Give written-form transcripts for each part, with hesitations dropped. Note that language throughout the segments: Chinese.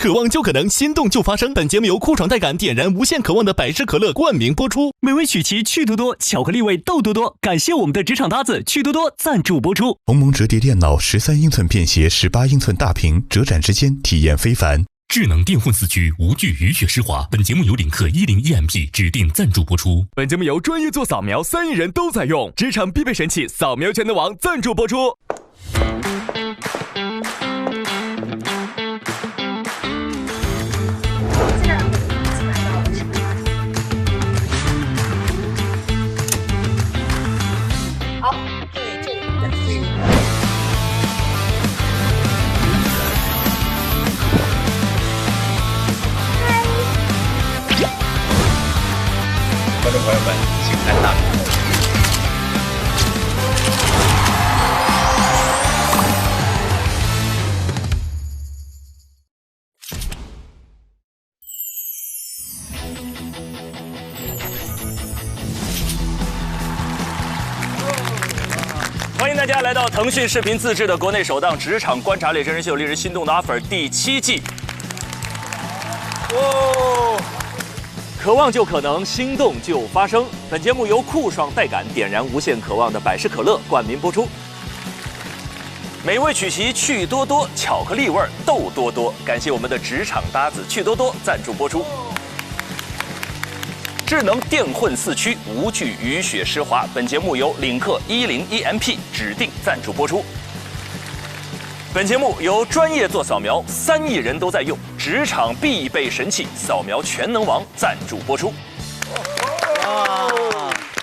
渴望就可能，心动就发生。本节目由酷爽带感点燃无限渴望的百事可乐冠名播出。美味曲奇趣多多，巧克力味豆多多。感谢我们的职场搭子趣多多赞助播出。鸿蒙折叠电脑13英寸便携18英寸大屏，折展之间体验非凡。智能电混四驱无惧雨雪湿滑。本节目由领克10EMP 指定赞助播出。本节目由专业做扫描3亿人都在用，职场必备神器扫描全能王赞助播出。观众朋友们，请看大屏幕。欢迎大家来到腾讯视频自制的国内首档职场观察类真人秀《令人心动的 offer》第7季。渴望就可能，心动就发生。本节目由酷爽带感点燃无限渴望的百事可乐冠名播出。美味曲奇趣多多，巧克力味豆多多。感谢我们的职场搭子趣多多赞助播出。智能电混四驱无惧雨雪湿滑。本节目由领克10EMP 指定赞助播出。本节目由专业做扫描3亿人都在用，职场必备神器扫描全能王赞助播出。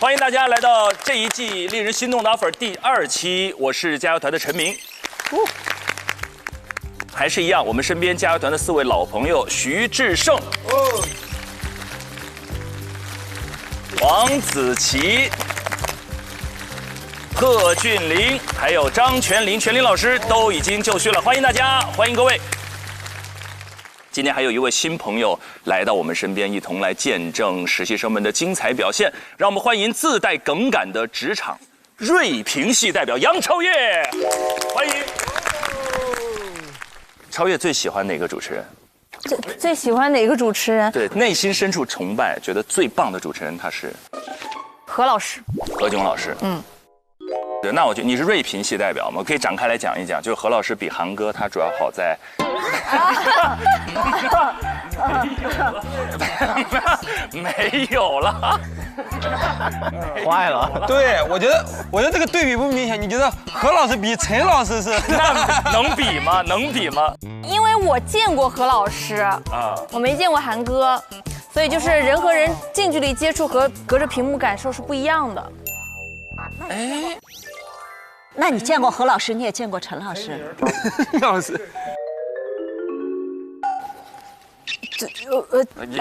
欢迎大家来到这一季令人心动的 offer 第2期，我是加油团的陈明。还是一样，我们身边加油团的4位老朋友：徐志胜、王子琪、贺峻霖，还有张全林，全林老师都已经就绪了，欢迎大家，欢迎各位。今天还有一位新朋友来到我们身边，一同来见证实习生们的精彩表现。让我们欢迎自带梗感的职场锐评系代表杨超越，欢迎。超越最喜欢哪个主持人？最喜欢哪个主持人？对，内心深处崇拜，觉得最棒的主持人他是何老师，何炅老师。对，那我觉得你是锐评系代表嘛，我可以展开来讲一讲。就是何老师比韩哥他主要好在，没有了，坏了。对，我觉得这个对比不明显。你觉得何老师比陈老师是？那能比吗？能比吗？因为我见过何老师我没见过韩哥，所以就是人和人近距离接触和隔着屏幕感受是不一样的。那你见过何老师，你也见过陈老师？老师，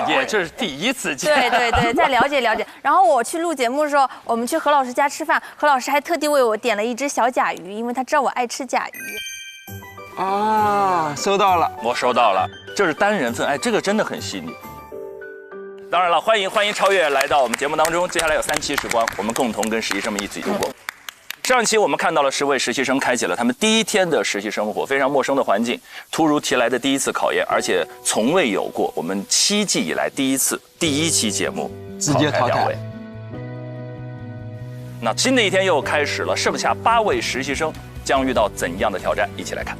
也这是第一次见。对，再了解了解。然后我去录节目的时候，我们去何老师家吃饭，何老师还特地为我点了一只小甲鱼，因为他知道我爱吃甲鱼。啊，收到了，我收到了，这是单人份，哎，这个真的很细腻。当然了，欢迎超越来到我们节目当中。接下来有3期时光，我们共同跟实习生们一起度过。上期我们看到了10位实习生开启了他们第一天的实习生活，非常陌生的环境，突如其来的第一次考验，而且从未有过，我们7季以来第1期节目直接淘汰。那新的一天又开始了，剩下8位实习生将遇到怎样的挑战？一起来看。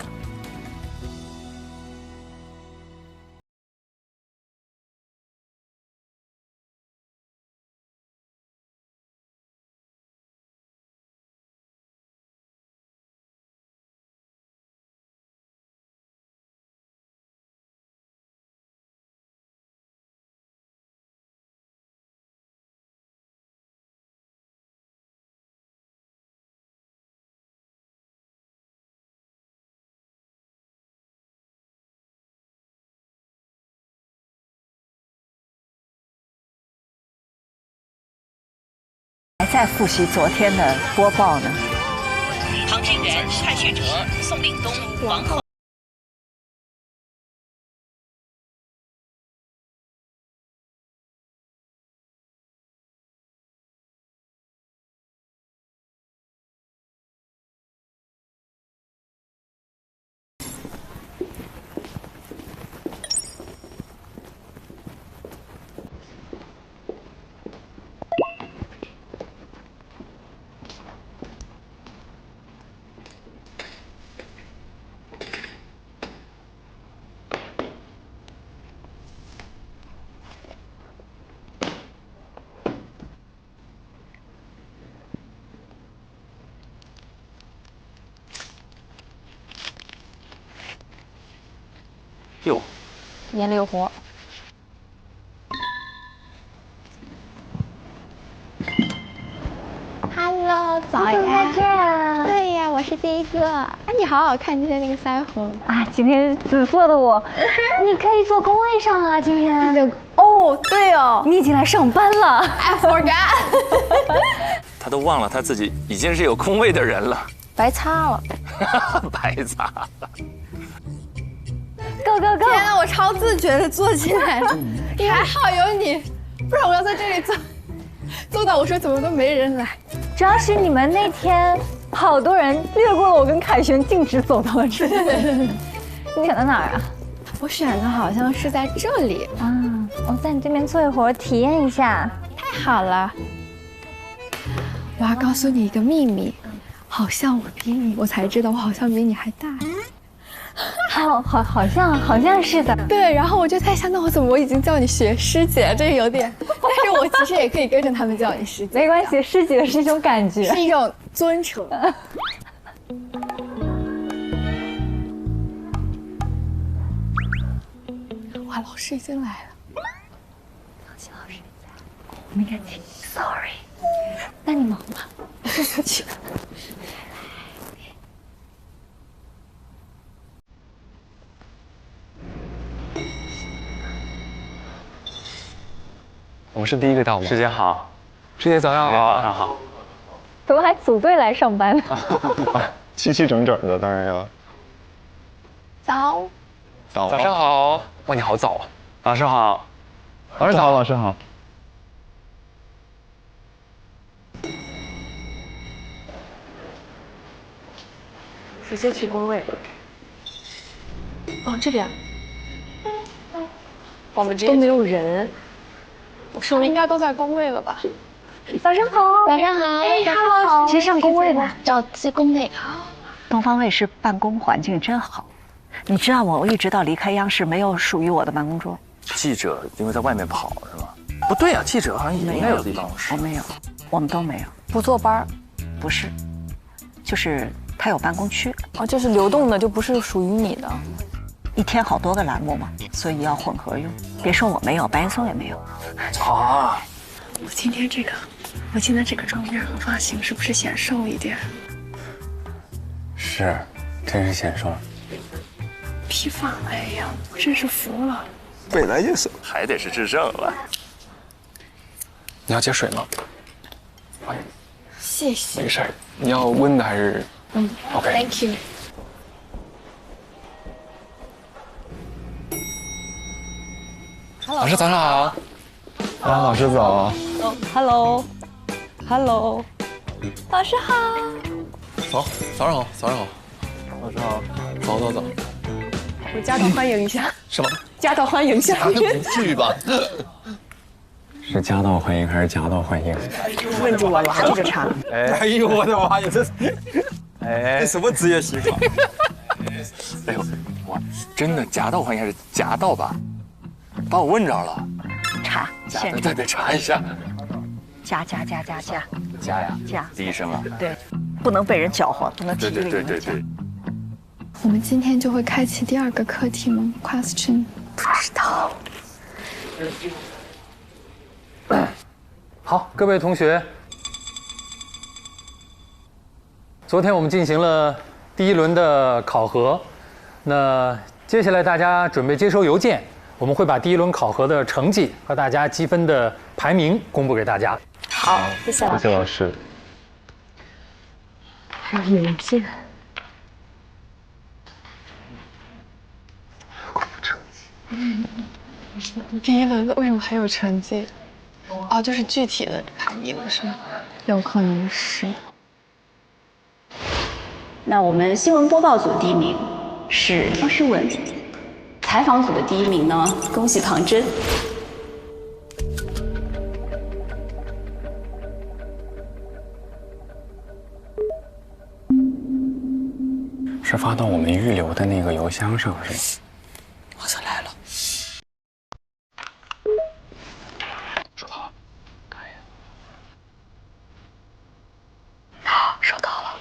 还在复习昨天的播报呢。唐真元、蔡旭哲、宋令东、王鹤。哟，眼里有活。Hello， 早呀！再见。对呀，我是第一个。哎，你好好看今天那个腮红啊！今天紫色的我，你可以坐工位上啊！今天哦，对哦，你已经来上班了。I forgot。他都忘了他自己已经是有空位的人了，白擦了，白擦了。Go go go！ 天啊，我超自觉的坐起来了，还好有你，不然我要在这里坐到我说怎么都没人来。主要是你们那天好多人略过了我跟凯旋，径直走到了这里。你选的哪儿啊？我选的好像是在这里啊。我在你这边坐一会儿，体验一下。太好了。我要告诉你一个秘密，好像我比你，我才知道我好像比你还大。哦，好像是的。对，然后我就在想，那我已经叫你学师姐，这个有点，但是我其实也可以跟着他们叫你师姐。没关系，师姐是一种感觉，是一种尊称。哇，老师已经来了。老师在，我们应该请 Sorry。那你忙吧，我去。我是第一个到吗？师姐好，师姐早上好。早上好。怎么还组队来上班？齐齐整整的，当然要。早上好。哇，你好早啊！老师好。老师好，老师好。直接去工位。哦，这边。我们这都没有人。我应该都在工位了吧？早上好，早上好，早上好。先上工位吧，找去工位。东方卫视办公环境真好。你知道我一直到离开央视，没有属于我的办公桌。记者因为在外面跑是吗？不对啊，记者好像也应该有地方。我没有，我们都没有。不坐班？不是，就是他有办公区。哦，就是流动的，就不是属于你的。一天好多个栏目嘛，所以要混合用。别说我没有，白岩松也没有。啊！我今天这个妆面和发型是不是显瘦一点？是，真是显瘦。披发，哎呀，我真是服了。本来就是，还得是制胜了。你要接水吗？谢谢。没事儿，你要温的还是？OK。Thank you。老师早上好。老师早。Hello。老师好。早上好。老师好。走。我夹道欢迎一下。什么？夹道欢迎一下。不至于吧？是夹道欢迎还是夹道欢迎？问住我了，这个茶。哎呦我的妈呀，这什么职业习惯？哎呦，哇，真的夹道欢迎还是夹道吧？把我问着了。茶，对，查一下。加呀，加第一声啊。对，不能被人搅和，不能提这个。对。我们今天就会开启第2个课题吗 ？Question 不知道。好，各位同学，昨天我们进行了第1轮的考核，那接下来大家准备接收邮件，我们会把第1轮考核的成绩和大家积分的排名公布给大家。好，谢谢老师。还有邮件。第1轮为什么还有成绩？哦，就是具体的排名是吗？有可能是。那我们新闻播报组第1名是张诗文，采访组的第1名呢，恭喜唐真。是发到我们预留的那个邮箱上是吗？好像来了。收到了，看一眼。收到了。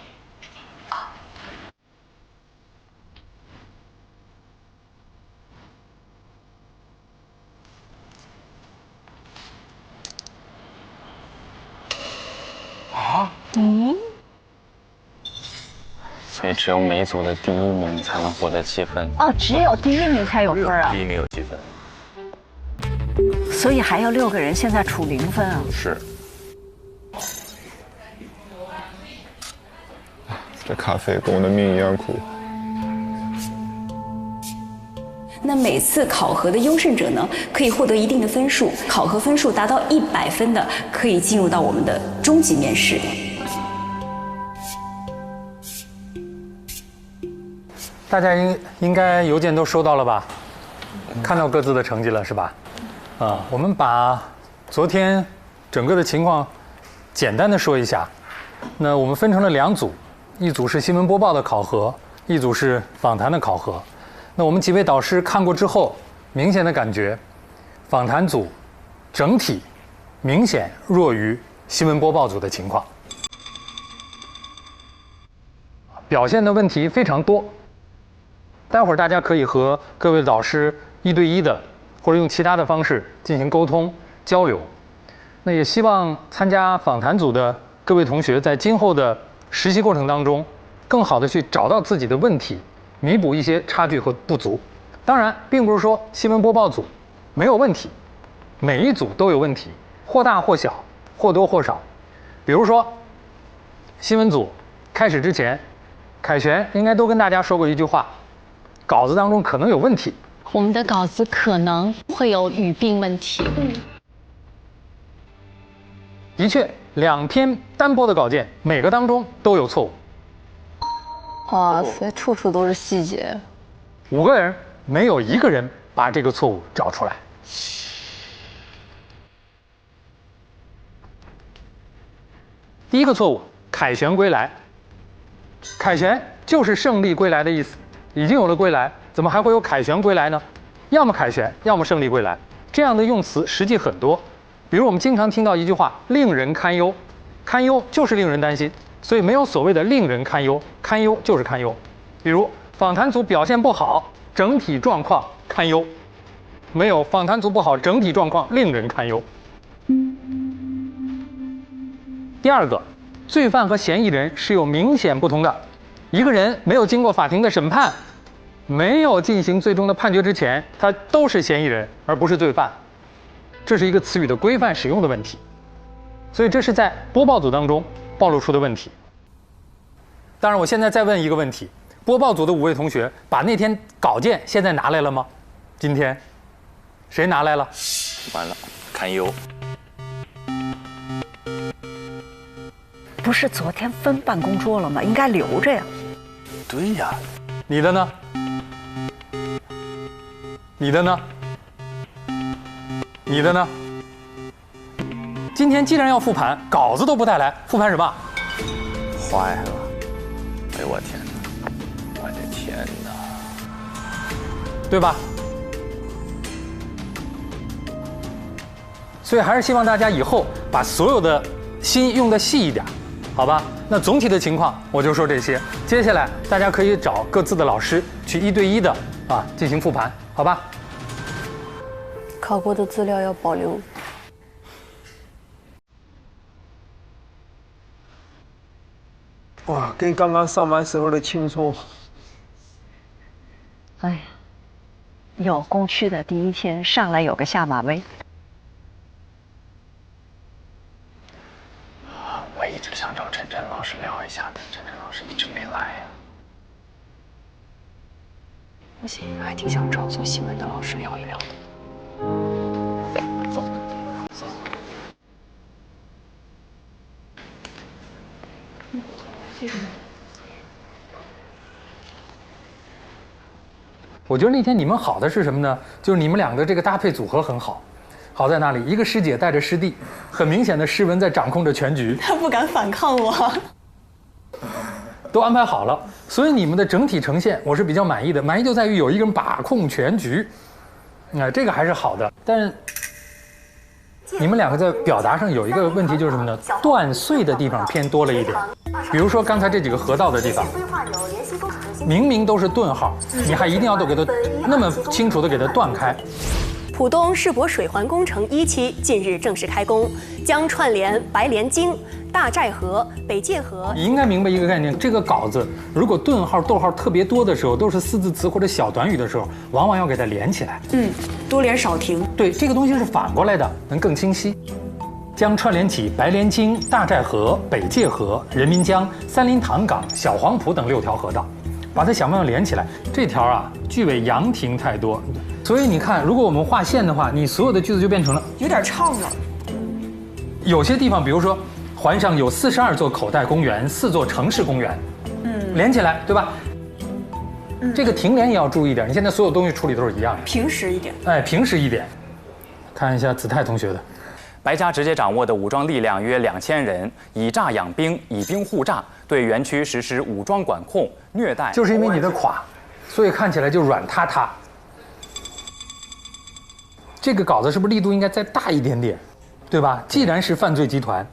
所以只有每组的第1名才能获得7分。哦，只有第1名才有分啊！第1名有7分，所以还有6个人现在处0分啊。是。这咖啡跟我的命一样苦。那每次考核的优胜者呢，可以获得一定的分数，考核分数达到100分的，可以进入到我们的终极面试。大家应该邮件都收到了吧？看到各自的成绩了是吧？我们把昨天整个的情况简单的说一下。那我们分成了2组，一组是新闻播报的考核，一组是访谈的考核。那我们几位导师看过之后，明显的感觉，访谈组整体明显弱于新闻播报组的情况，表现的问题非常多。待会儿大家可以和各位导师1对1的，或者用其他的方式进行沟通交流。那也希望参加访谈组的各位同学在今后的实习过程当中，更好的去找到自己的问题，弥补一些差距和不足。当然，并不是说新闻播报组没有问题，每一组都有问题，或大或小，或多或少。比如说，新闻组开始之前，凯旋应该都跟大家说过一句话：稿子当中可能有问题。我们的稿子可能会有语病问题。的确，2篇单播的稿件，每个当中都有错误。哇塞，处处都是细节。5个人没有1个人把这个错误找出来。第一个错误，凯旋归来。凯旋就是胜利归来的意思，已经有了归来，怎么还会有凯旋归来呢？要么凯旋，要么胜利归来，这样的用词实际很多。比如我们经常听到一句话，令人堪忧，堪忧就是令人担心，所以没有所谓的令人堪忧，堪忧就是堪忧。比如访谈组表现不好，整体状况堪忧，没有访谈组不好，整体状况令人堪忧。第二个，罪犯和嫌疑人是有明显不同的。一个人没有经过法庭的审判，没有进行最终的判决之前，他都是嫌疑人，而不是罪犯。这是一个词语的规范使用的问题，所以这是在播报组当中暴露出的问题。当然，我现在再问一个问题：播报组的5位同学把那天稿件现在拿来了吗？今天谁拿来了？完了，堪忧。不是昨天分办公桌了吗？应该留着呀。对呀。你的呢？你的呢？你的呢？今天既然要复盘，稿子都不带来，复盘什么？坏了！哎呦我天哪！我的天哪！对吧？所以还是希望大家以后把所有的心用得细一点，好吧？那总体的情况我就说这些，接下来大家可以找各自的老师去1对1的进行复盘，好吧？考过的资料要保留。哇，跟刚刚上班时候的轻松。哎呀，有工区的第一天上来有个下马威。我一直想找陈晨老师聊一下的，陈晨老师一直没来呀。不行，还挺想找做新闻的老师聊一聊的。走。我觉得那天你们好的是什么呢？就是你们2个这个搭配组合很好，好在哪里？一个师姐带着师弟，很明显的诗文在掌控着全局，他不敢反抗我，都安排好了，所以你们的整体呈现我是比较满意的。满意就在于有一个人把控全局，这个还是好的。但你们2个在表达上有一个问题，就是什么呢？断碎的地方偏多了一点。比如说刚才这几个河道的地方，明明都是顿号，你还一定要都给它那么清楚的给它断开。浦东世博水环工程1期近日正式开工，将串联白莲京、大寨河、北界河。你应该明白一个概念，这个稿子如果顿号、逗号特别多的时候，都是四字词或者小短语的时候，往往要给它连起来。多连少停。对，这个东西是反过来的，能更清晰。将串联起白莲京、大寨河、北界河、人民江、三林塘港、小黄埔等6条河道，把它想办法连起来。这条啊，句尾阳停太多，所以你看，如果我们画线的话，你所有的句子就变成了有点唱了。有些地方，比如说环上有42座口袋公园，4座城市公园，连起来，对吧？这个停连也要注意点。你现在所有东西处理都是一样的，平实一点。哎，平实一点。看一下子泰同学的。白家直接掌握的武装力量约2000人，以诈养兵，以兵护诈，对园区实施武装管控、虐待。就是因为你的垮，所以看起来就软塌塌。这个稿子是不是力度应该再大一点点，对吧？既然是犯罪集团，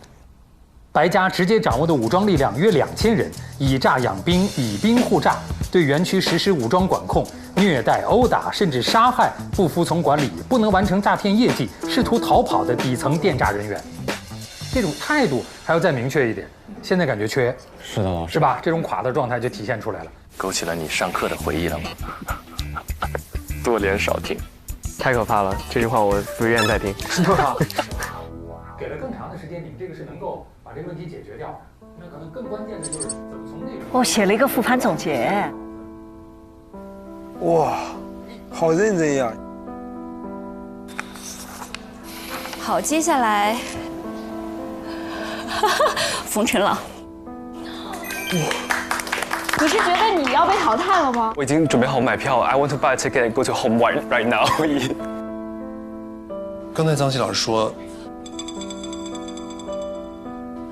白家直接掌握的武装力量约2000人，以诈养兵，以兵护诈，对园区实施武装管控、虐待、殴打，甚至杀害不服从管理、不能完成诈骗业绩、试图逃跑的底层电诈人员。这种态度还要再明确一点，现在感觉缺。是的，老师，是吧？这种垮的状态就体现出来了。勾起了你上课的回忆了吗？多连少听，太可怕了！这句话我不愿意再听。是吧？给了更长的时间，你们这个是能够把这个问题解决掉的。那可能更关键的就是怎么从内容。我写了一个复盘总结。哇，好认真呀！好，接下来，冯晨朗。你是觉得你要被淘汰了吗？我已经准备好买票了 ，I want to buy a ticket and go to home right now 刚才张琪老师说，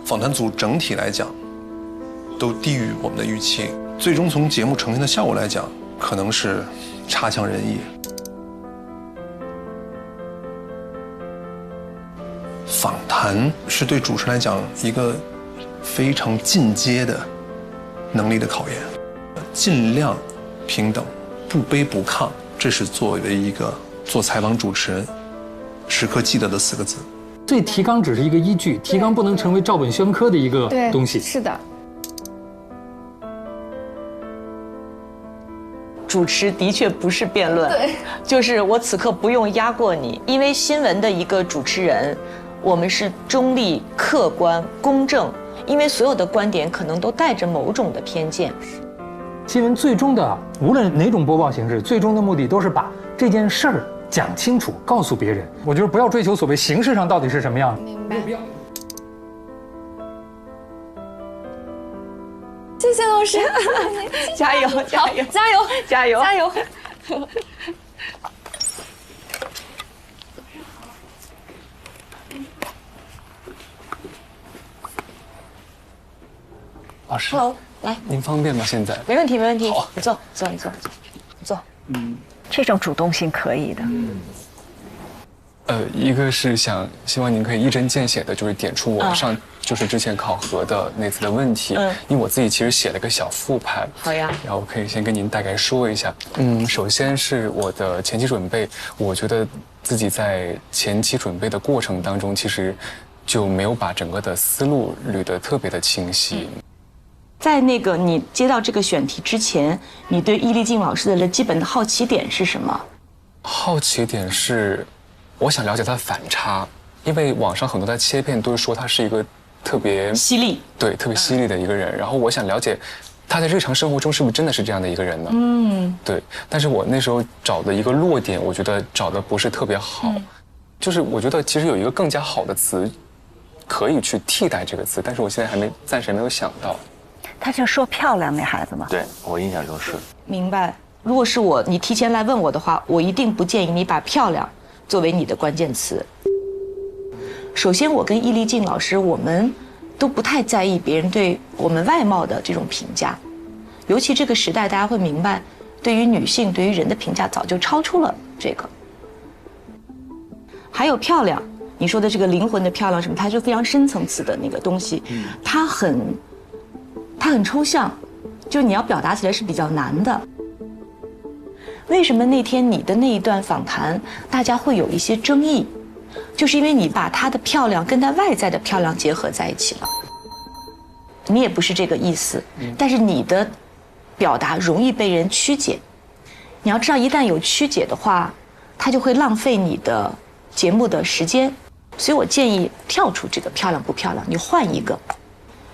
访谈组整体来讲都低于我们的预期，最终从节目呈现的效果来讲，可能是差强人意。访谈是对主持人来讲一个非常进阶的能力的考验，尽量平等，不卑不亢，这是作为一个做采访主持人时刻记得的4个字。所以提纲只是一个依据，提纲不能成为照本宣科的一个东西。是的。主持的确不是辩论，对，就是我此刻不用压过你，因为新闻的一个主持人，我们是中立、客观、公正，因为所有的观点可能都带着某种的偏见。新闻最终的无论哪种播报形式，最终的目的都是把这件事儿讲清楚，告诉别人。我觉得不要追求所谓形式上到底是什么样的，明白。不要。谢谢老师，加油，加油，加油，加油，加油！老师， Hello， 来，您方便吗？现在？没问题，没问题。好，你坐，坐，你坐，你坐。这种主动性可以的。一个是希望您可以一针见血的，就是点出我上就是之前考核的那次的问题。因为我自己其实写了个小复盘。好呀。然后我可以先跟您大概说一下。首先是我的前期准备，我觉得自己在前期准备的过程当中，其实就没有把整个的思路捋得特别的清晰。在那个你接到这个选题之前，你对易立竞老师的基本的好奇点是什么？好奇点是，我想了解他的反差，因为网上很多的切片都是说他是一个特别犀利，对，特别犀利的一个人。然后我想了解他在日常生活中是不是真的是这样的一个人呢？对。但是我那时候找的一个落点，我觉得找的不是特别好，就是我觉得其实有一个更加好的词可以去替代这个词，但是我现在暂时没有想到。他就说漂亮那孩子吗？对，我印象中是。明白。如果是我，你提前来问我的话，我一定不建议你把漂亮作为你的关键词。首先，我跟易立竞老师，我们都不太在意别人对我们外貌的这种评价，尤其这个时代，大家会明白，对于女性、对于人的评价早就超出了这个。还有漂亮，你说的这个灵魂的漂亮什么，它是非常深层次的那个东西，它很抽象，就你要表达起来是比较难的。为什么那天你的那一段访谈大家会有一些争议？就是因为你把她的漂亮跟她外在的漂亮结合在一起了。你也不是这个意思，但是你的表达容易被人曲解。你要知道，一旦有曲解的话，它就会浪费你的节目的时间。所以我建议跳出这个漂亮不漂亮，你换一个。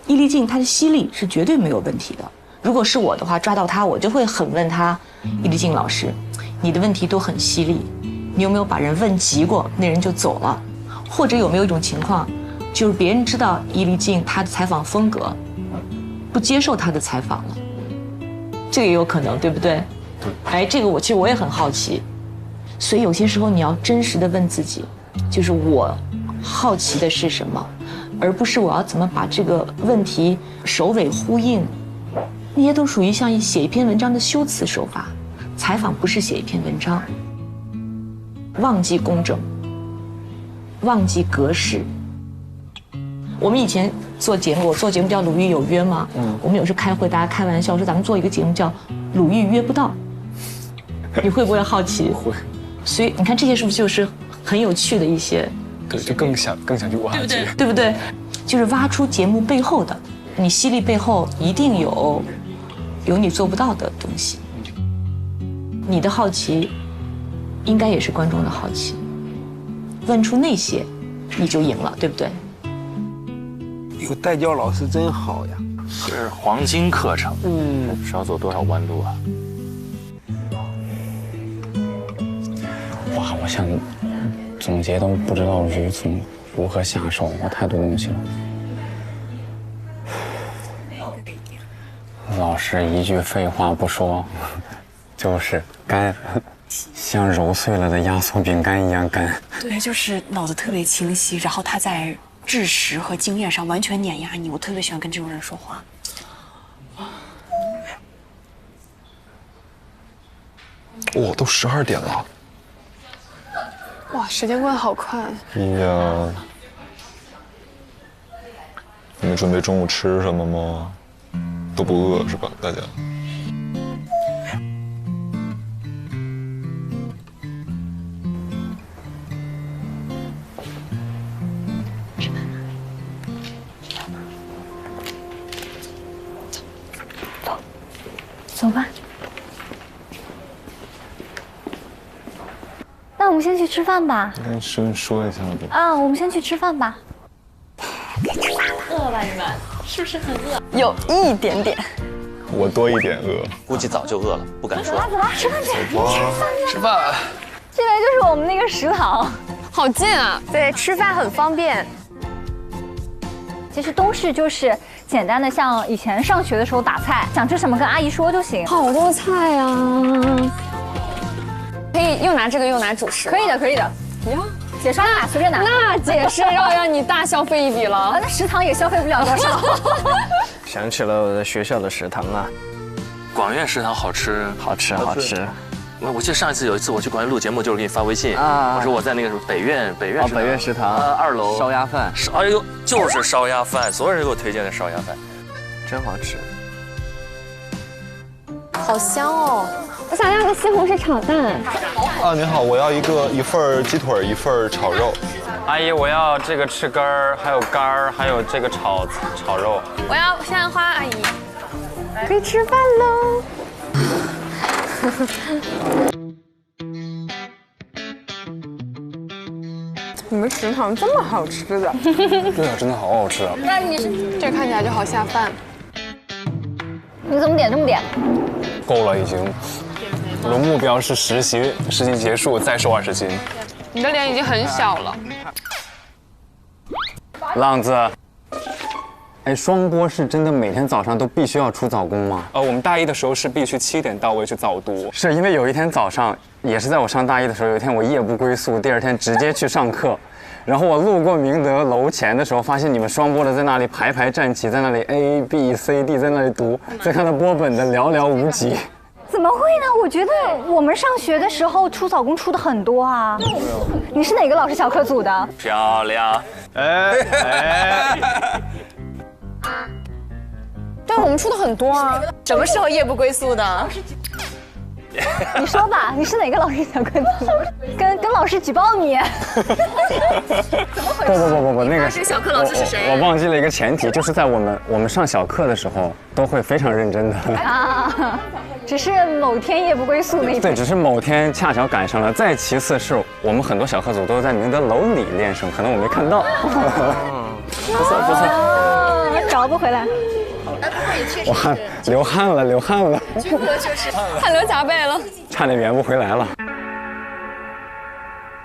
伊丽静她的犀利是绝对没有问题的。如果是我的话，抓到她，我就会狠问她：伊丽静老师，你的问题都很犀利，你有没有把人问急过，那人就走了？或者有没有一种情况？就是别人知道伊丽静她的采访风格，不接受她的采访了，这个也有可能，对不对？哎，这个其实我也很好奇，所以有些时候你要真实的问自己，就是我好奇的是什么，而不是我要怎么把这个问题首尾呼应，那些都属于像写一篇文章的修辞手法。采访不是写一篇文章，忘记工整，忘记格式。我们以前做节目，我做节目叫《鲁豫有约》嘛，我们有时候开会，大家开玩笑说咱们做一个节目叫《鲁豫约不到》，你会不会好奇？会。所以你看这些是不是就是很有趣的一些？对，就更想去挖掘，对不对？就是挖出节目背后的，你犀利背后一定有你做不到的东西。你的好奇，应该也是观众的好奇。问出那些，你就赢了，对不对？有代教老师真好呀，这是黄金课程，少走多少弯路啊！哇，我想总结都不知道从如何下手，我太多东西了。老师一句废话不说，就是干，像揉碎了的压缩饼干一样干。对，就是脑子特别清晰，然后他在知识和经验上完全碾压你。我特别喜欢跟这种人说话。哇，都12点了。哇，时间过得好快。哎呀，你们准备中午吃什么吗？都不饿是吧，大家？走吧。那我们先去吃饭吧。跟师说一下吧。啊，我们先去吃饭吧。饿了吧你们？是不是很饿？有一点点。我多一点饿，估计早就饿了，不敢说。走吧，吃饭去。吃饭。这边就是我们那个食堂，好近啊。对，吃饭很方便。其实东市就是简单的，像以前上学的时候打菜，想吃什么跟阿姨说就行。好多菜啊！可以又拿这个又拿主食。可以的，可以的。哟，姐刷卡随便拿。那姐是要让你大消费一笔了。那食堂也消费不了多少。想起了我的学校的食堂啊。广院食堂好吃，好吃，好吃。我记得上一次有一次我去广院录节目，就是给你发微信，我说我在那个北院食堂2楼烧鸭饭，哎呦，就是烧鸭饭，所有人给我推荐的烧鸭饭，真好吃，好香哦！我想要个西红柿炒蛋。啊，您好，我要一份鸡腿，一份炒肉。阿姨，我要这个翅根儿，还有肝儿，还有这个炒肉。我要山花，阿姨。可以吃饭喽。你们食堂这么好吃的？对啊，真的好好吃啊！那你是这看起来就好下饭。你怎么点这么点？够了已经。我的目标是实习结束再瘦20斤。你的脸已经很小了。浪子。哎，双播是真的每天早上都必须要出早工吗？我们大一的时候是必须7点到位去早读。是因为有一天早上，也是在我上大一的时候，有一天我夜不归宿，第2天直接去上课，然后我路过明德楼前的时候，发现你们双播的在那里排站齐，在那里 A B C D 在那里读，再看到播本的寥寥无几。怎么会呢？我觉得我们上学的时候出早工出的很多啊。你是哪个老师小课组的？漂亮。对，我们出的很多啊。什么时候夜不归宿的？你说吧，你是哪个老师小课题？跟老师举报你。不，那个是小课老师是谁？我忘记了一个前提，就是在我们上小课的时候，都会非常认真的。啊，只是某天夜不归宿那一天。对，只是某天恰巧赶上了。再其次是我们很多小课组都是在明德楼里练声，可能我没看到。不错，找不回来。哇，流汗了。军哥就是汗流浃背了，差点圆不回来了。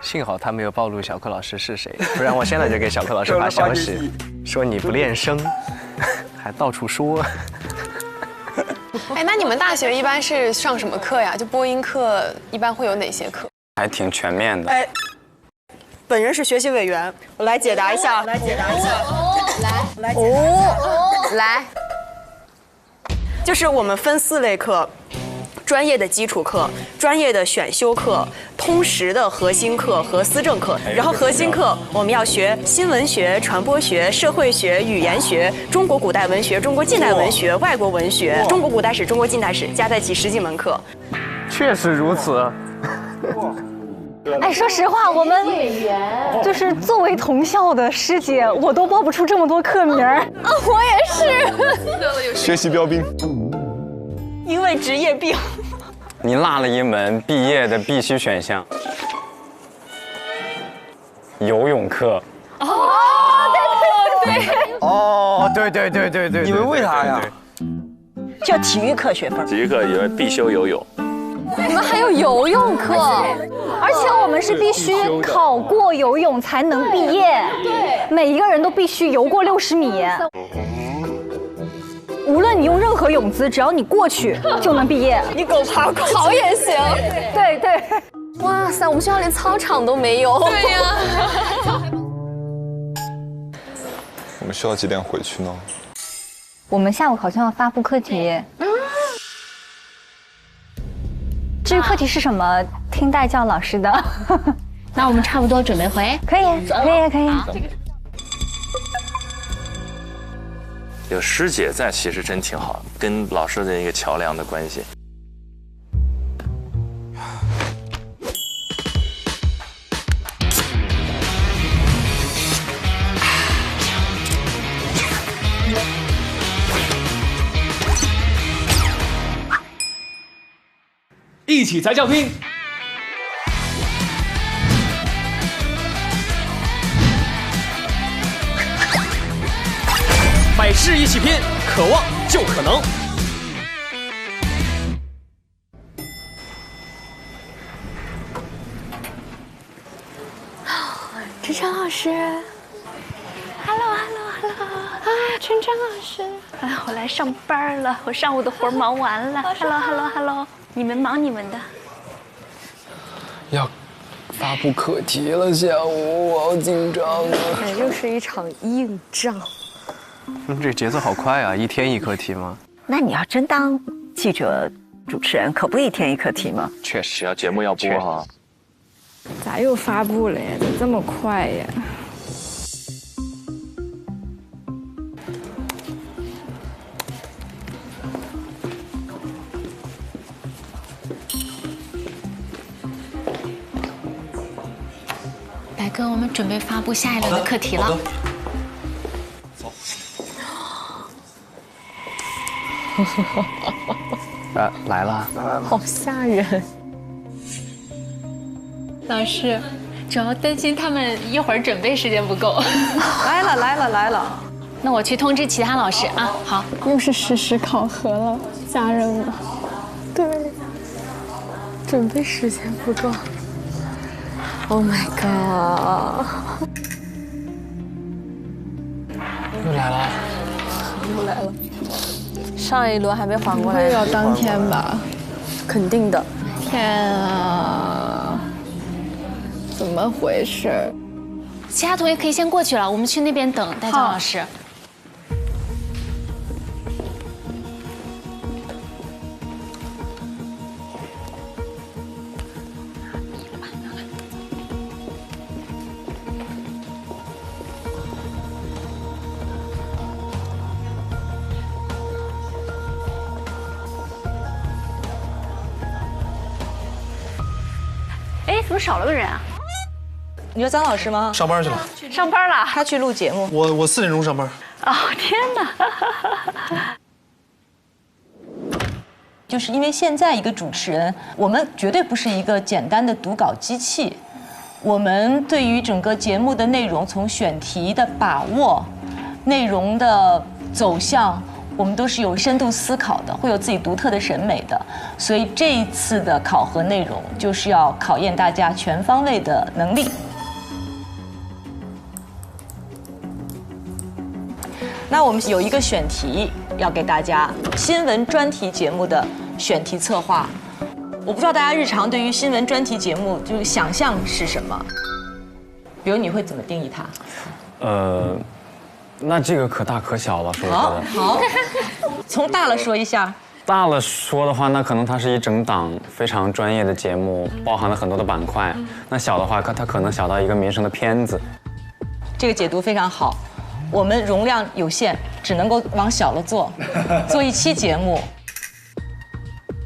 幸好他没有暴露小柯老师是谁，不然我现在就给小柯老师发消息，说你不练声，还到处说。哎，那你们大学一般是上什么课呀？就播音课一般会有哪些课？还挺全面的。哎，本人是学习委员，我来解答一下。来，就是我们分4类课。专业的基础课、专业的选修课、通识的核心课和思政课。然后核心课我们要学新闻学、传播学、社会学、语言学、中国古代文学、中国近代文学、外国文学、中国古代史、中国近代史，加在一起10几门课。确实如此。哎，说实话，我们就是作为同校的师姐，我都报不出这么多课名儿。啊，我也是。学习标兵。因为职业病。你落了一门毕业的必须选项，游泳课。哦，对。哦，对，你们为啥呀？就体育课学分。体育课以为必修游泳。你们还有游泳课，而且我们是必须考过游泳才能毕业。对，每一个人都必须游过60米。无论你用任何泳姿，只要你过去就能毕业。你狗爬过考也行。对。哇塞，我们学校连操场都没有。对呀。我们需要几点回去呢？我们下午好像要发布课题。至于课题是什么，听代教老师的。那我们差不多准备回。可以。有师姐在，其实真挺好，跟老师的一个桥梁的关系。一起才叫拼。百事一起拼，可望就可能。陈晨老师 ，Hello， 啊，陈晨老师，哎，我来上班了，我上午的活忙完了。Hello， 你们忙你们的。要发布课题了，下午我好紧张啊！又是一场硬仗。这节奏好快啊！一天一课题吗？那你要真当记者、主持人，可不一天一课题吗？确实要节目要播哈。咋又发布了呀？咋这么快呀？白哥，我们准备发布下一轮的课题了。来了，好吓人！老师，主要担心他们一会儿准备时间不够。来了！那我去通知其他老师啊。好，又是实时考核了，吓人了。对，准备时间不够。Oh my god！ 又来了。上一轮还没缓过来，要当天吧？肯定的。天啊，怎么回事？其他同学可以先过去了，我们去那边等代教老师。怎么少了个人啊？你说张老师吗？上班去了。上班了。他去录节目。我4点钟上班。哦，天哪！就是因为现在一个主持人，我们绝对不是一个简单的读稿机器，我们对于整个节目的内容，从选题的把握、内容的走向，我们都是有深度思考的，会有自己独特的审美的。所以这一次的考核内容，就是要考验大家全方位的能力。那我们有一个选题要给大家，新闻专题节目的选题策划。我不知道大家日常对于新闻专题节目就是想象是什么？比如你会怎么定义它？那这个可大可小了，说实好，从大了说一下。大了说的话，那可能它是一整档非常专业的节目，包含了很多的板块。那小的话，它可能小到一个民生的片子。这个解读非常好。我们容量有限，只能够往小了做，做一期节目。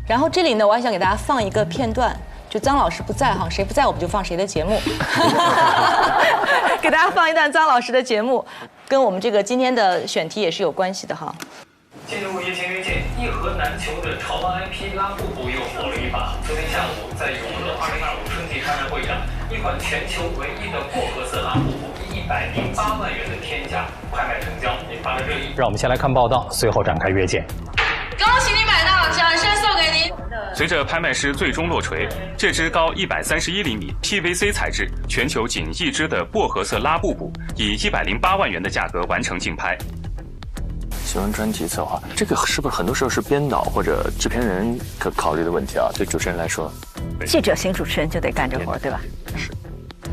然后这里呢，我还想给大家放一个片段，就张老师不在哈，谁不在我们就放谁的节目。给大家放一段张老师的节目，跟我们这个今天的选题也是有关系的哈。进入疫情约见，一盒难求的潮玩 IP 拉布布又火了一把。昨天下午，在永乐2025春季拍卖会上，一款全球唯一的薄荷色拉布布以108万元的天价拍卖成交，引发了热议。让我们先来看报道，随后展开阅件。恭喜你买到，掌声送给您。随着拍卖师最终落锤，这只高131厘米 PVC 材质、全球仅一只的薄荷色拉布布，以108万元的价格完成竞拍。新闻专题策划，这个是不是很多时候是编导或者制片人可考虑的问题啊？对主持人来说，记者型主持人就得干这活，对吧？是。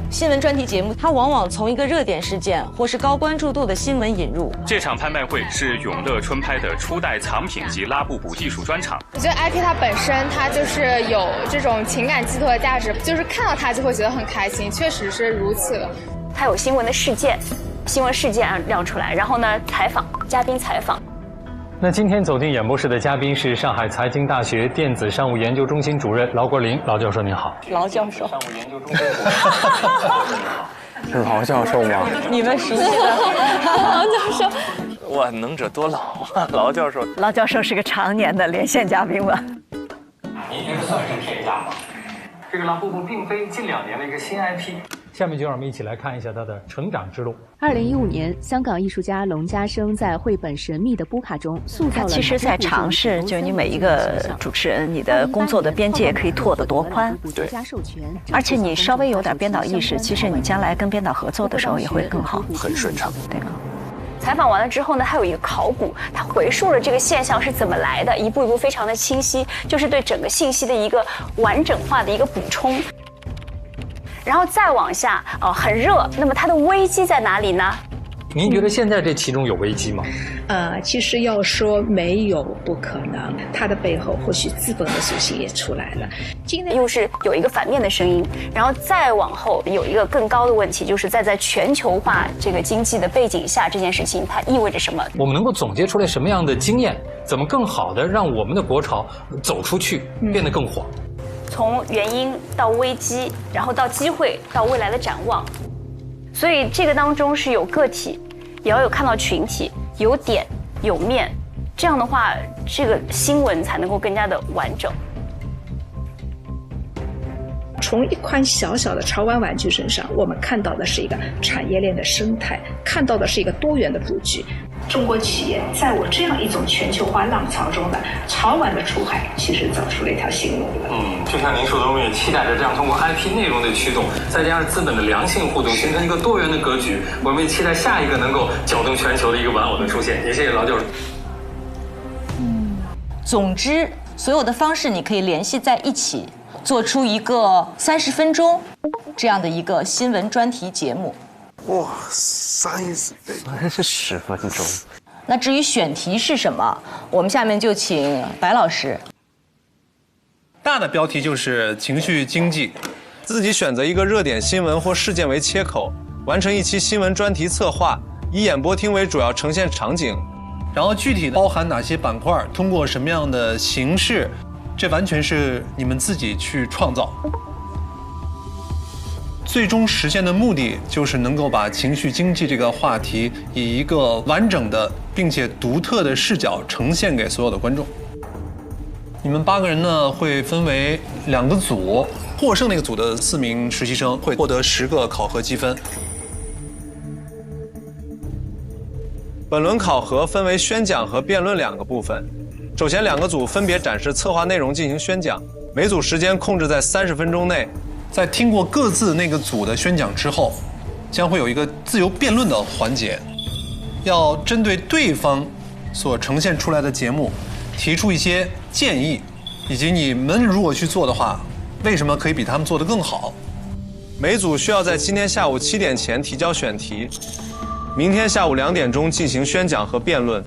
新闻专题节目，它往往从一个热点事件或是高关注度的新闻引入。这场拍卖会是永乐春拍的初代藏品级拉布布艺术专场。我觉得 IP 它本身它就是有这种情感寄托的价值，就是看到它就会觉得很开心，确实是如此的。它有新闻的事件。新闻事件亮出来，然后呢，采访嘉宾采访。那今天走进演播室的嘉宾是上海财经大学电子商务研究中心主任劳国林，劳教授您好。劳教授。商务研究中心主任。是劳教授吗？你们熟悉的劳教授。哇，能者多劳啊，劳教授。劳教授是个常年的连线嘉宾吧？您觉得算是天价吗？这个拉布布并非近2年的一个新 IP。下面就让我们一起来看一下他的成长之路。2015年，香港艺术家龙家生在绘本《神秘的布卡》中塑造了。其实，在尝试，就是你每一个主持人，你的工作的边界可以拓得多宽。对。而且你稍微有点编导意识，其实你将来跟编导合作的时候也会更好，很顺畅。对。采访完了之后呢，还有一个考古，他回溯了这个现象是怎么来的，一步一步非常的清晰，就是对整个信息的一个完整化的一个补充。然后再往下，很热，那么它的危机在哪里呢？您觉得现在这其中有危机吗？其实要说没有不可能，它的背后或许资本的属性也出来了。今天又是有一个反面的声音，然后再往后有一个更高的问题，就是在全球化这个经济的背景下，这件事情它意味着什么？我们能够总结出来什么样的经验？怎么更好的让我们的国潮走出去，变得更火？从原因到危机，然后到机会，到未来的展望，所以这个当中是有个体，也要有看到群体，有点有面，这样的话，这个新闻才能够更加的完整。从一款小小的潮玩玩具身上，我们看到的是一个产业链的生态，看到的是一个多元的布局。中国企业在我这样一种全球化浪潮中的潮玩的出海，其实走出了一条新路。就像您说的，我们也期待着这样通过 IP 内容的驱动，再加上资本的良性互动，形成一个多元的格局。我们也期待下一个能够搅动全球的一个玩偶的出现。也谢谢劳教授。总之，所有的方式你可以联系在一起，做出一个30分钟这样的一个新闻专题节目。哇，30分钟是10分钟。那至于选题是什么，我们下面就请白老师。大的标题就是情绪经济，自己选择一个热点新闻或事件为切口，完成一期新闻专题策划，以演播厅为主要呈现场景，然后具体包含哪些板块，通过什么样的形式，这完全是你们自己去创造。最终实现的目的就是能够把情绪经济这个话题以一个完整的并且独特的视角呈现给所有的观众。你们8个人呢会分为2个组，获胜那个组的4名实习生会获得10个考核积分。本轮考核分为宣讲和辩论2个部分。首先2个组分别展示策划内容进行宣讲，每组时间控制在30分钟内。在听过各自那个组的宣讲之后，将会有一个自由辩论的环节，要针对对方所呈现出来的节目提出一些建议，以及你们如果去做的话，为什么可以比他们做得更好。每组需要在今天下午7点前提交选题，明天下午2点钟进行宣讲和辩论。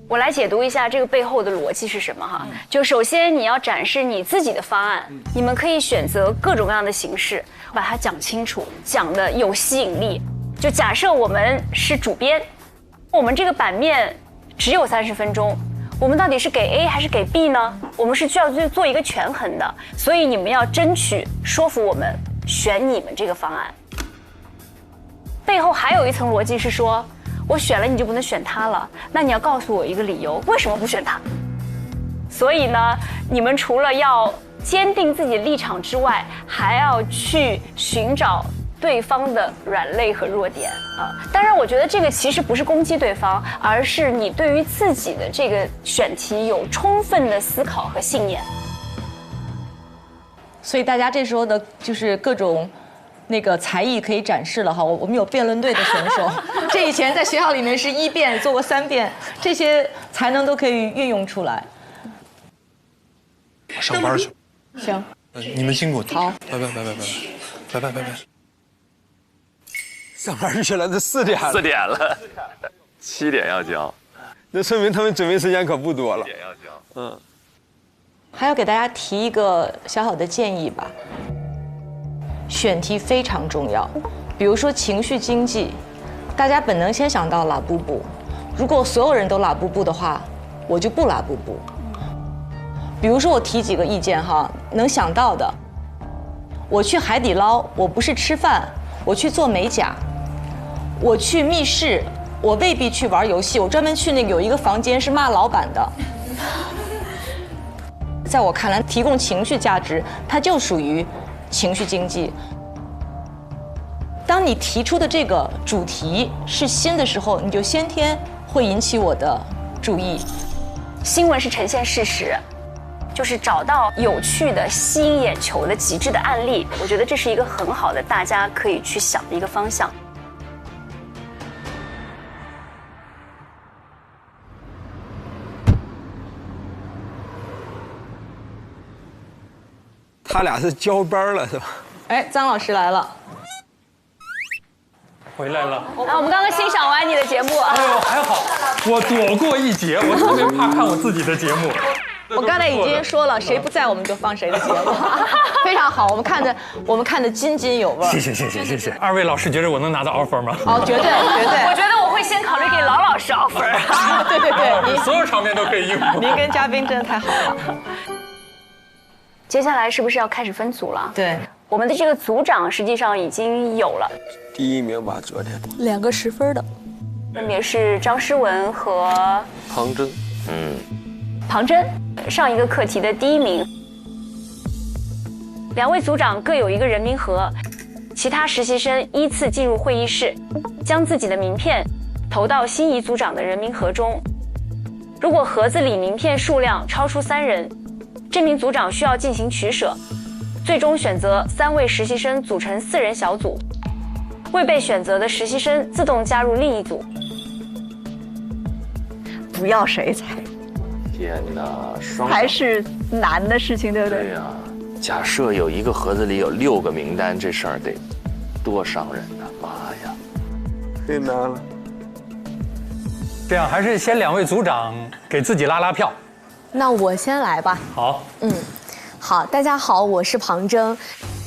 我来解读一下这个背后的逻辑是什么哈？就首先你要展示你自己的方案，你们可以选择各种各样的形式，把它讲清楚，讲的有吸引力。就假设我们是主编，我们这个版面只有30分钟，我们到底是给 A 还是给 B 呢？我们是需要去做一个权衡的，所以你们要争取说服我们选你们这个方案。背后还有一层逻辑是说，我选了你就不能选他了，那你要告诉我一个理由，为什么不选他？所以呢，你们除了要坚定自己的立场之外，还要去寻找对方的软肋和弱点啊。当然，我觉得这个其实不是攻击对方，而是你对于自己的这个选题有充分的思考和信念。所以大家这时候的就是各种那个才艺可以展示了哈。我们有辩论队的选手，这以前在学校里面是1辩做过3辩，这些才能都可以运用出来。上班去。行。你们辛苦。好。拜。上班去了，这4点了。4点了，7点要交，那说明他们准备时间可不多了。7点要交。还要给大家提一个小小的建议吧。选题非常重要，比如说情绪经济，大家本能先想到拉布布，如果所有人都拉布布的话，我就不拉布布。比如说我提几个意见哈，能想到的，我去海底捞，我不是吃饭，我去做美甲；我去密室，我未必去玩游戏，我专门去那个有一个房间是骂老板的。在我看来，提供情绪价值，它就属于情绪经济。当你提出的这个主题是新的时候，你就先天会引起我的注意。新闻是呈现事实，就是找到有趣的、吸引眼球的极致的案例。我觉得这是一个很好的，大家可以去想的一个方向。他俩是交班了是吧？哎，张老师来了，回来了。我们刚刚欣赏完你的节目啊。哎呦，还好，我躲过一劫，我特别怕看我自己的节目。我刚才已经说了，谁不在我们就放谁的节目，非常好，我们看得津津有味。谢谢。2位老师觉得我能拿到 offer 吗？哦，绝对。我觉得我会先考虑给老老师 offer。对，所有场面都可以应付。您跟嘉宾真的太好了。接下来是不是要开始分组了？对，我们的这个组长实际上已经有了。第1名吧，昨天。2个10分的，分别是张诗文和庞真。庞真，上一个课题的第1名。2位组长各有一个人名盒，其他实习生依次进入会议室，将自己的名片投到心仪组长的人名盒中。如果盒子里名片数量超出3人，这名组长需要进行取舍，最终选择3位实习生组成4人小组，未被选择的实习生自动加入另一组。不要谁猜？天哪，还是难的事情，对不对？对呀，假设有一个盒子里有6个名单，这事儿得多伤人呐！妈呀，太难了。这样还是先2位组长给自己拉票。那我先来吧。好，好，大家好，我是庞真。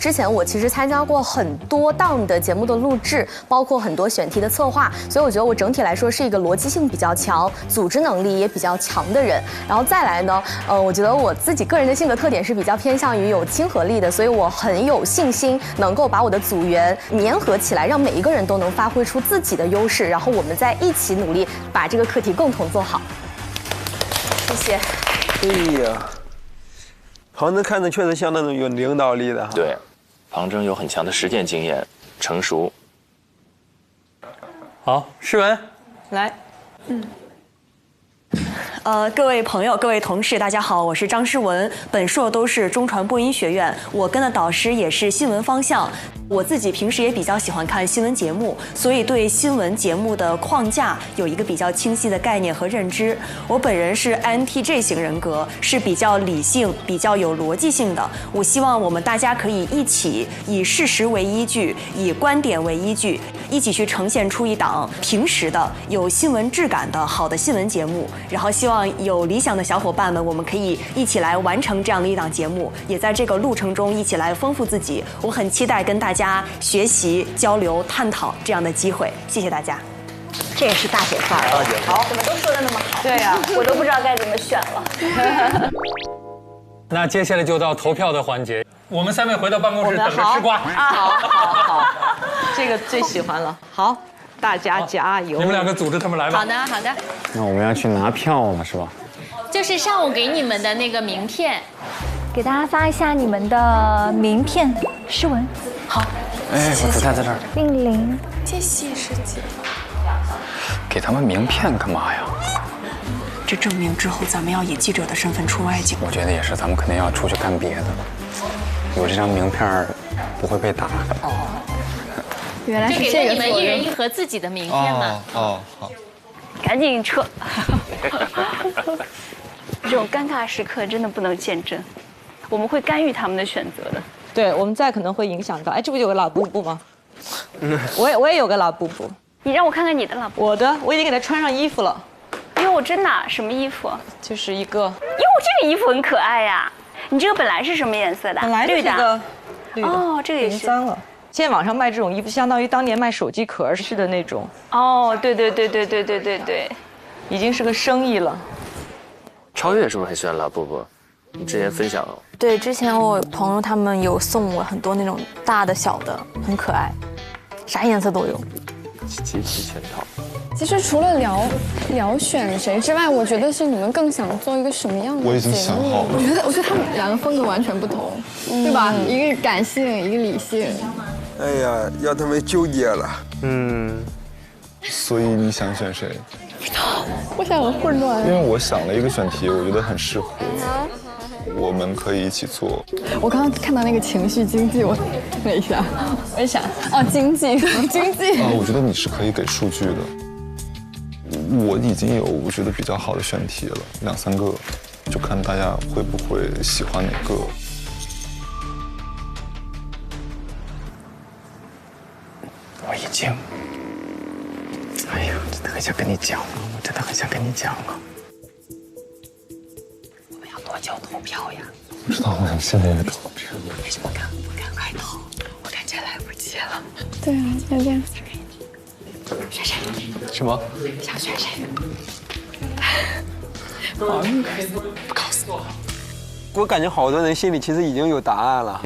之前我其实参加过很多档的节目的录制，包括很多选题的策划，所以我觉得我整体来说是一个逻辑性比较强、组织能力也比较强的人。然后再来呢，我觉得我自己个人的性格特点是比较偏向于有亲和力的，所以我很有信心能够把我的组员粘合起来，让每一个人都能发挥出自己的优势，然后我们再一起努力把这个课题共同做好。谢谢。哎呀，庞征看着确实像那种有领导力的。对，庞征有很强的实践经验，成熟。好，诗文，来，各位朋友、各位同事，大家好，我是张诗文，本硕都是中传播音学院，我跟的导师也是新闻方向。我自己平时也比较喜欢看新闻节目，所以对新闻节目的框架有一个比较清晰的概念和认知。我本人是 INTJ 型人格，是比较理性、比较有逻辑性的。我希望我们大家可以一起以事实为依据，以观点为依据，一起去呈现出一档平实的、有新闻质感的好的新闻节目。然后希望有理想的小伙伴们，我们可以一起来完成这样的一档节目，也在这个路程中一起来丰富自己。我很期待跟大家学习、交流、探讨这样的机会。谢谢大家。这也是大姐范儿。好，怎么都说的那么好？对呀，我都不知道该怎么选了。那接下来就到投票的环节，我们3位回到办公室等着吃瓜。好，这个最喜欢了。好，大家加油！你们2个组织他们来吧。好的，好的。那我们要去拿票了，是吧？就是上午给你们的那个名片，给大家发一下你们的名片。诗文，好。哎，我姿态在这儿。令玲，谢谢师姐。给他们名片干嘛呀？这证明之后咱们要以记者的身份出外景。我觉得也是，咱们肯定要出去干别的。有这张名片不会被打。哦，原来是这个。就给了你们1人1盒自己的名片嘛。哦，好。赶紧撤。这种尴尬时刻真的不能见证，我们会干预他们的选择的。对，我们再可能会影响到。哎，这不有个老布布吗？我也有个老布布。你让我看看你的老布。我的，我已经给他穿上衣服了。哟，真的？什么衣服？就是一个。哟，这个衣服很可爱呀！你这个本来是什么颜色的？本来是个绿的。哦，这个也是。已经脏了。现在网上卖这种衣服，相当于当年卖手机壳似的那种。哦，对，已经是个生意了。超越是不是很喜欢拉布布？你之前分享了。对，之前我朋友他们有送我很多那种大的、小的，很可爱，啥颜色都有。集齐全套。其实除了聊选谁之外，我觉得是你们更想做一个什么样的节目？我已经想好了。我觉得他们2个风格完全不同，对吧？一个感性，一个理性。哎呀，要他们纠结了。所以你想选谁？我想很混乱。因为我想了一个选题，我觉得很适合，我们可以一起做。我刚刚看到那个情绪经济，我了一下，我一想，哦，经济。我觉得你是可以给数据的。我已经有我觉得比较好的选题了，2、3个，就看大家会不会喜欢哪个。我已经，哎呀，真的很想跟你讲了，我真的很想跟你讲了。我们要多久投票呀？不知道，我想现在就投票。为什么不赶快投？我感觉来不及了。对啊，要这样。选谁？什么？想选谁？不告诉我。我感觉好多人心里其实已经有答案了。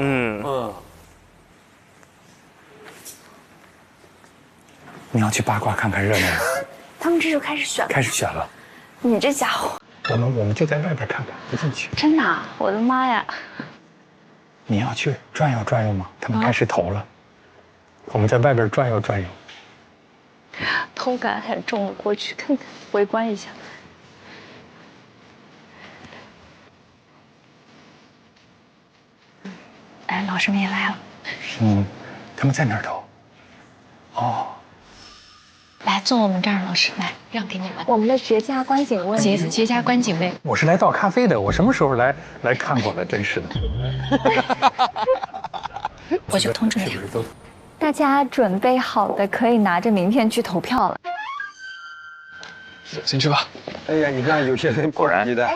你要去八卦看看热闹。他们这就开始选了。开始选了。你这家伙。我们就在外边看看，不进去。真的？我的妈呀！你要去转悠转悠吗？他们开始投了。我们在外边转悠转悠。偷感很重，我过去看看，围观一下。哎，老师们也来了。他们在哪儿投？哦。来，坐我们这儿，老师，来让给你们。我们的绝佳观景位。绝佳观景位。我是来倒咖啡的，我什么时候来看过了？真是的。我去通知你。大家准备好的可以拿着名片去投票了。进去吧。哎呀，你看有些人果然的。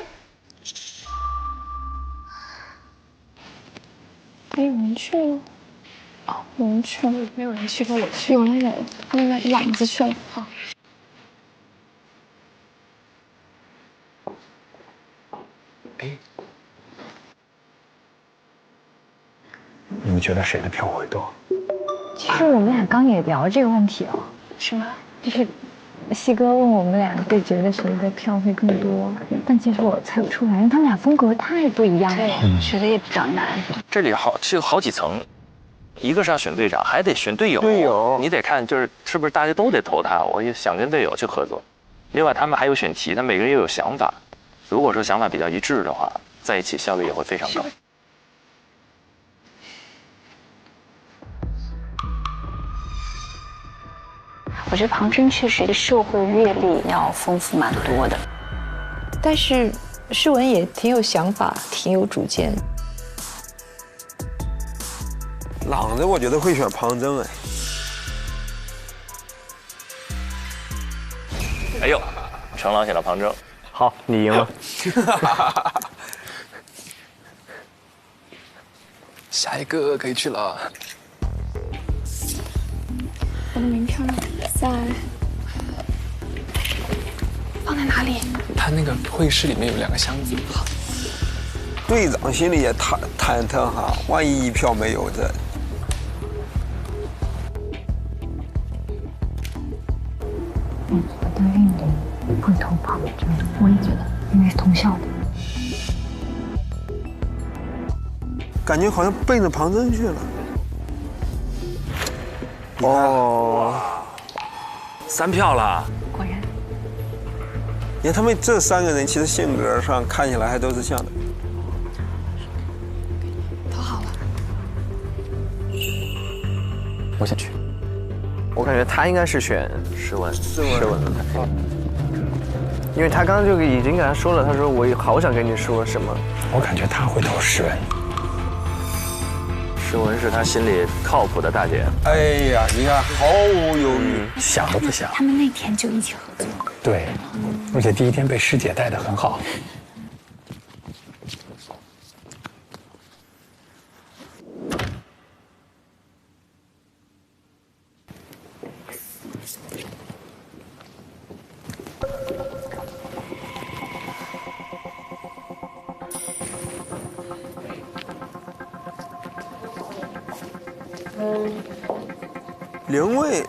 没有人去了。我们去了，没有人去跟我去，有那个懒子去了。好。你们觉得谁的票会多？其实我们俩刚也聊这个问题哦。是吗？就是西哥问我们两个觉得谁的票会更多，但其实我猜不出来，因为他们俩风格太不一样了，觉得也比较难。这里是有好几层，一个是要选队长，还得选队友。你得看是不是大家都得投他，我也想跟队友去合作。另外他们还有选题，他每个人又有想法。如果说想法比较一致的话，在一起效率也会非常高。我觉得庞真确实社会阅历要丰富蛮多的，但是诗文也挺有想法，挺有主见。朗子我觉得会选庞真哎。哎呦，程朗选了庞真，好，你赢了。下一个可以去了。我的名片放在哪里？他那个会议室里面有2个箱子。队长心里也忐忑哈，万一一票没有这。我的运动会投庞真，我也觉得，因为是同校的。感觉好像奔着庞真去了。哦，3票了。果然。你看他们这3个人，其实性格上看起来还都是像的。投好了。我先去。我感觉他应该是选诗文的，因为他刚刚就已经跟他说了，他说我好想跟你说什么。我感觉他会投诗文。诗文是他心里靠谱的大姐。哎呀，你看毫无犹豫，想都不想。他们那天就一起合作。对，而且第一天被师姐带得很好。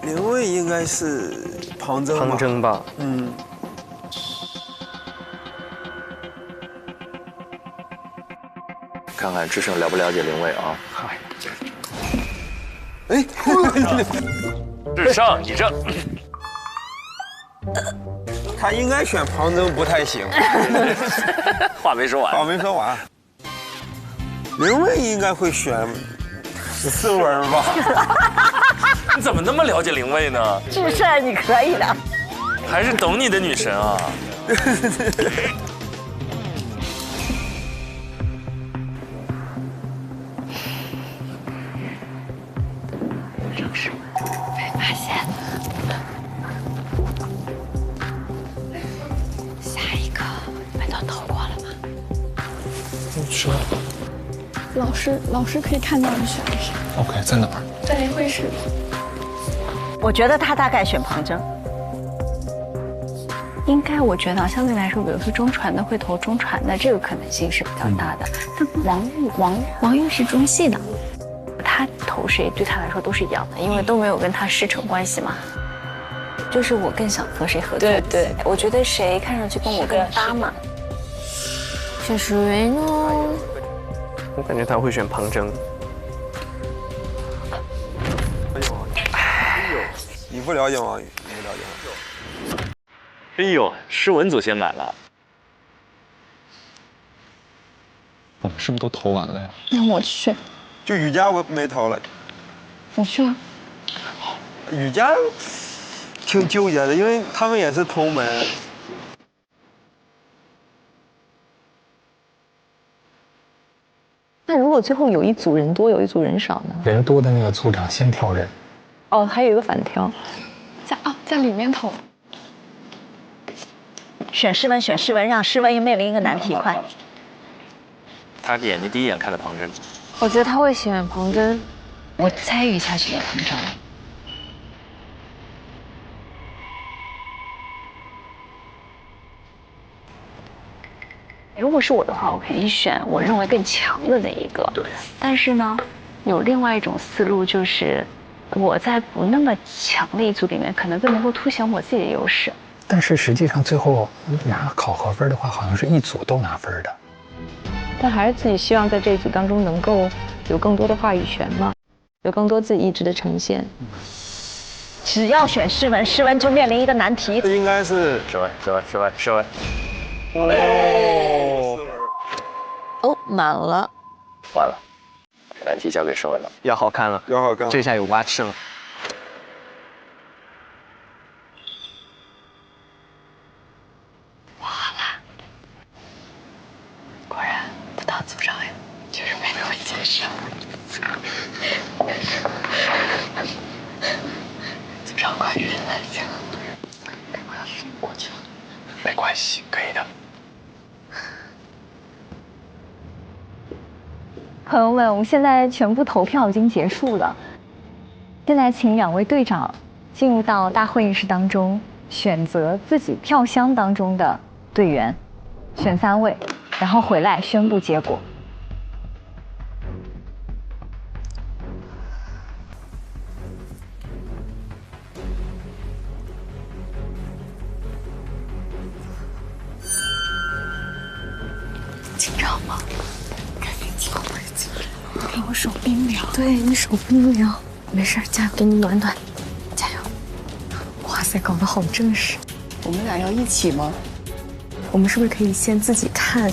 林蔚应该是庞真吧？庞真吧。嗯。看看志胜了不了解林蔚啊？嗨。哎，志胜，你这。他应该选庞真不太行。话没说完。话没说完。林蔚应该会选诗文吧？你怎么那么了解林蔚呢？志胜，你可以的。还是懂你的女神啊！张诗文被发现了。下一个你们都投过了吗？说。老师可以看到你选的是。OK， 在哪儿？在会议室里。我觉得他大概选庞真。应该我觉得相对来说，比如说中传的会投中传的，这个可能性是比较大的。但王玉是中戏的，他投谁对他来说都是一样的，因为都没有跟他师承关系嘛。就是我更想和谁合作。对，我觉得谁看上去跟我更搭嘛。选石维呢？我感觉他会选庞真。你不了解王宇，你不了解王宇。哎呦，诗文组先买了。我们是不是都投完了呀？那我去。就雨佳我没投了。我去了。雨佳挺纠结的，因为他们也是同门。那如果最后有一组人多，有一组人少呢？人多的那个组长先挑人。哦，还有一个反挑。在里面投。选诗文，让诗文面临一个难题，快。他眼睛第一眼看的庞真。我觉得他会选庞真，我猜雨佳觉得膨胀了。如果是我的话，我肯定选我认为更强的那一个。对。但是呢，有另外一种思路，就是我在不那么强的一组里面，可能更能够凸显我自己的优势。但是实际上最后拿考核分的话，好像是一组都拿分的。但还是自己希望在这一组当中能够有更多的话语权嘛，有更多自己意志的呈现。只要选诗文，诗文就面临一个难题。应该是诗文。哦，满了。完了，难题交给诗文了。要好看了，要好看。这下有蛙吃了。哇啦！果然不当组长呀，就是没那么一件事。组长快晕了，行。我要晕过去了。没关系，可以的。朋友们，我们现在全部投票已经结束了。现在请2位队长进入到大会议室当中，选择自己票箱当中的队员，选3位，然后回来宣布结果。紧张吗？赶紧抢位置。看我手冰凉。对你手冰凉，没事，加油，给你暖暖，加油！哇塞，搞得好正式。我们俩要一起吗？我们是不是可以先自己看？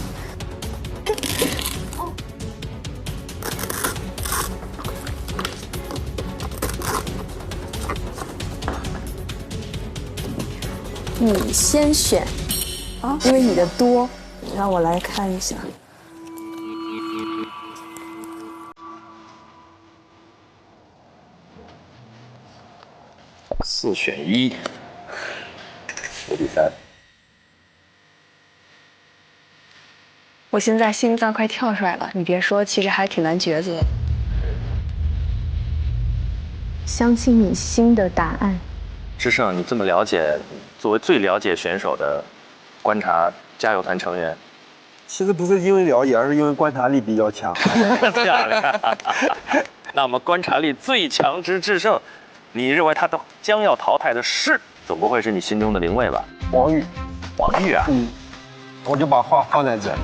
你先选啊，因为你的多。让我来看一下。4选1，我第3。我现在心脏快跳出来了，你别说，其实还挺难抉择。相信你心的答案。志胜，你这么了解，作为最了解选手的观察加油团成员，其实不是因为了解，而是因为观察力比较强。漂亮。那么观察力最强之志胜，你认为他将要淘汰的是，总不会是你心中的0位吧？王宇。王宇啊？嗯，我就把话放在这里。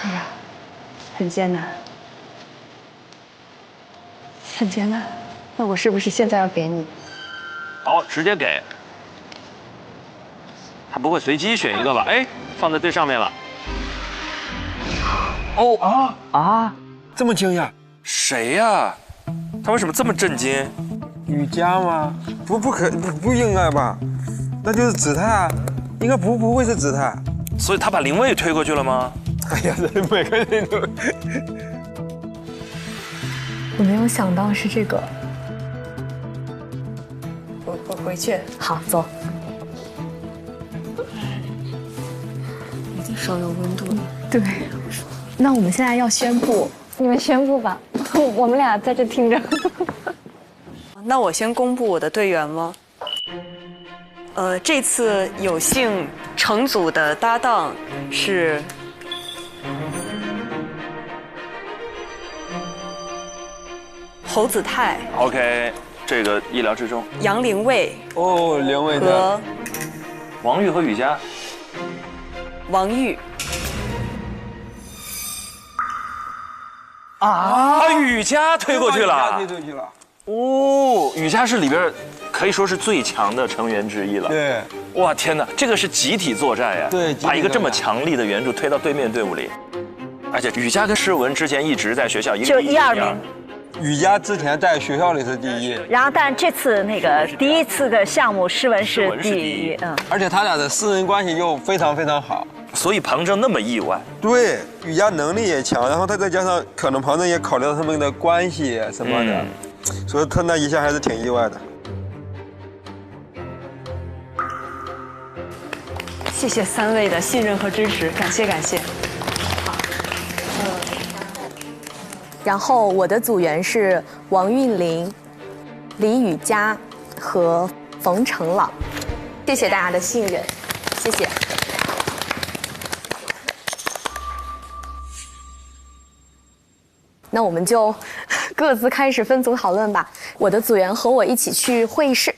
哎呀，很艰难，很艰难。那我是不是现在要给你？好，直接给。他不会随机选一个吧？哎，放在最上面了。哦啊！这么惊讶？谁呀？他为什么这么震惊？雨佳吗？不应该吧？那就是子泰啊，应该不会是子泰。所以他把0位推过去了吗？哎呀，每个人都……我没有想到是这个。我回去。好，走。我的手有温度了。对。那我们现在要宣布，你们宣布吧，我们俩在这听着。那我先公布我的队员吗？这次有幸成组的搭档是侯子泰。OK， 这个意料之中。杨凌卫。哦，凌卫和王玉和雨佳。王玉。啊！雨佳推过去了。推过去了。哦，雨佳是里边可以说是最强的成员之一了。对。哇，天哪，这个是集体作战呀！对，把一个这么强力的援助推到对面队伍里，而且雨佳跟诗文之前一直在学校就1、2名。雨佳之前在学校里是第1，然后但这次那个第1次的项目诗文是第1，而且他俩的私人关系又非常非常好。所以庞正那么意外。对，瑜伽能力也强，然后他再加上可能庞正也考虑到他们的关系什么的，所以他那一下还是挺意外的。谢谢3位的信任和支持，感谢感谢。然后我的组员是王韵玲、李雨佳和冯成朗，谢谢大家的信任，谢谢。那我们就各自开始分组讨论吧。我的组员和我一起去会议室，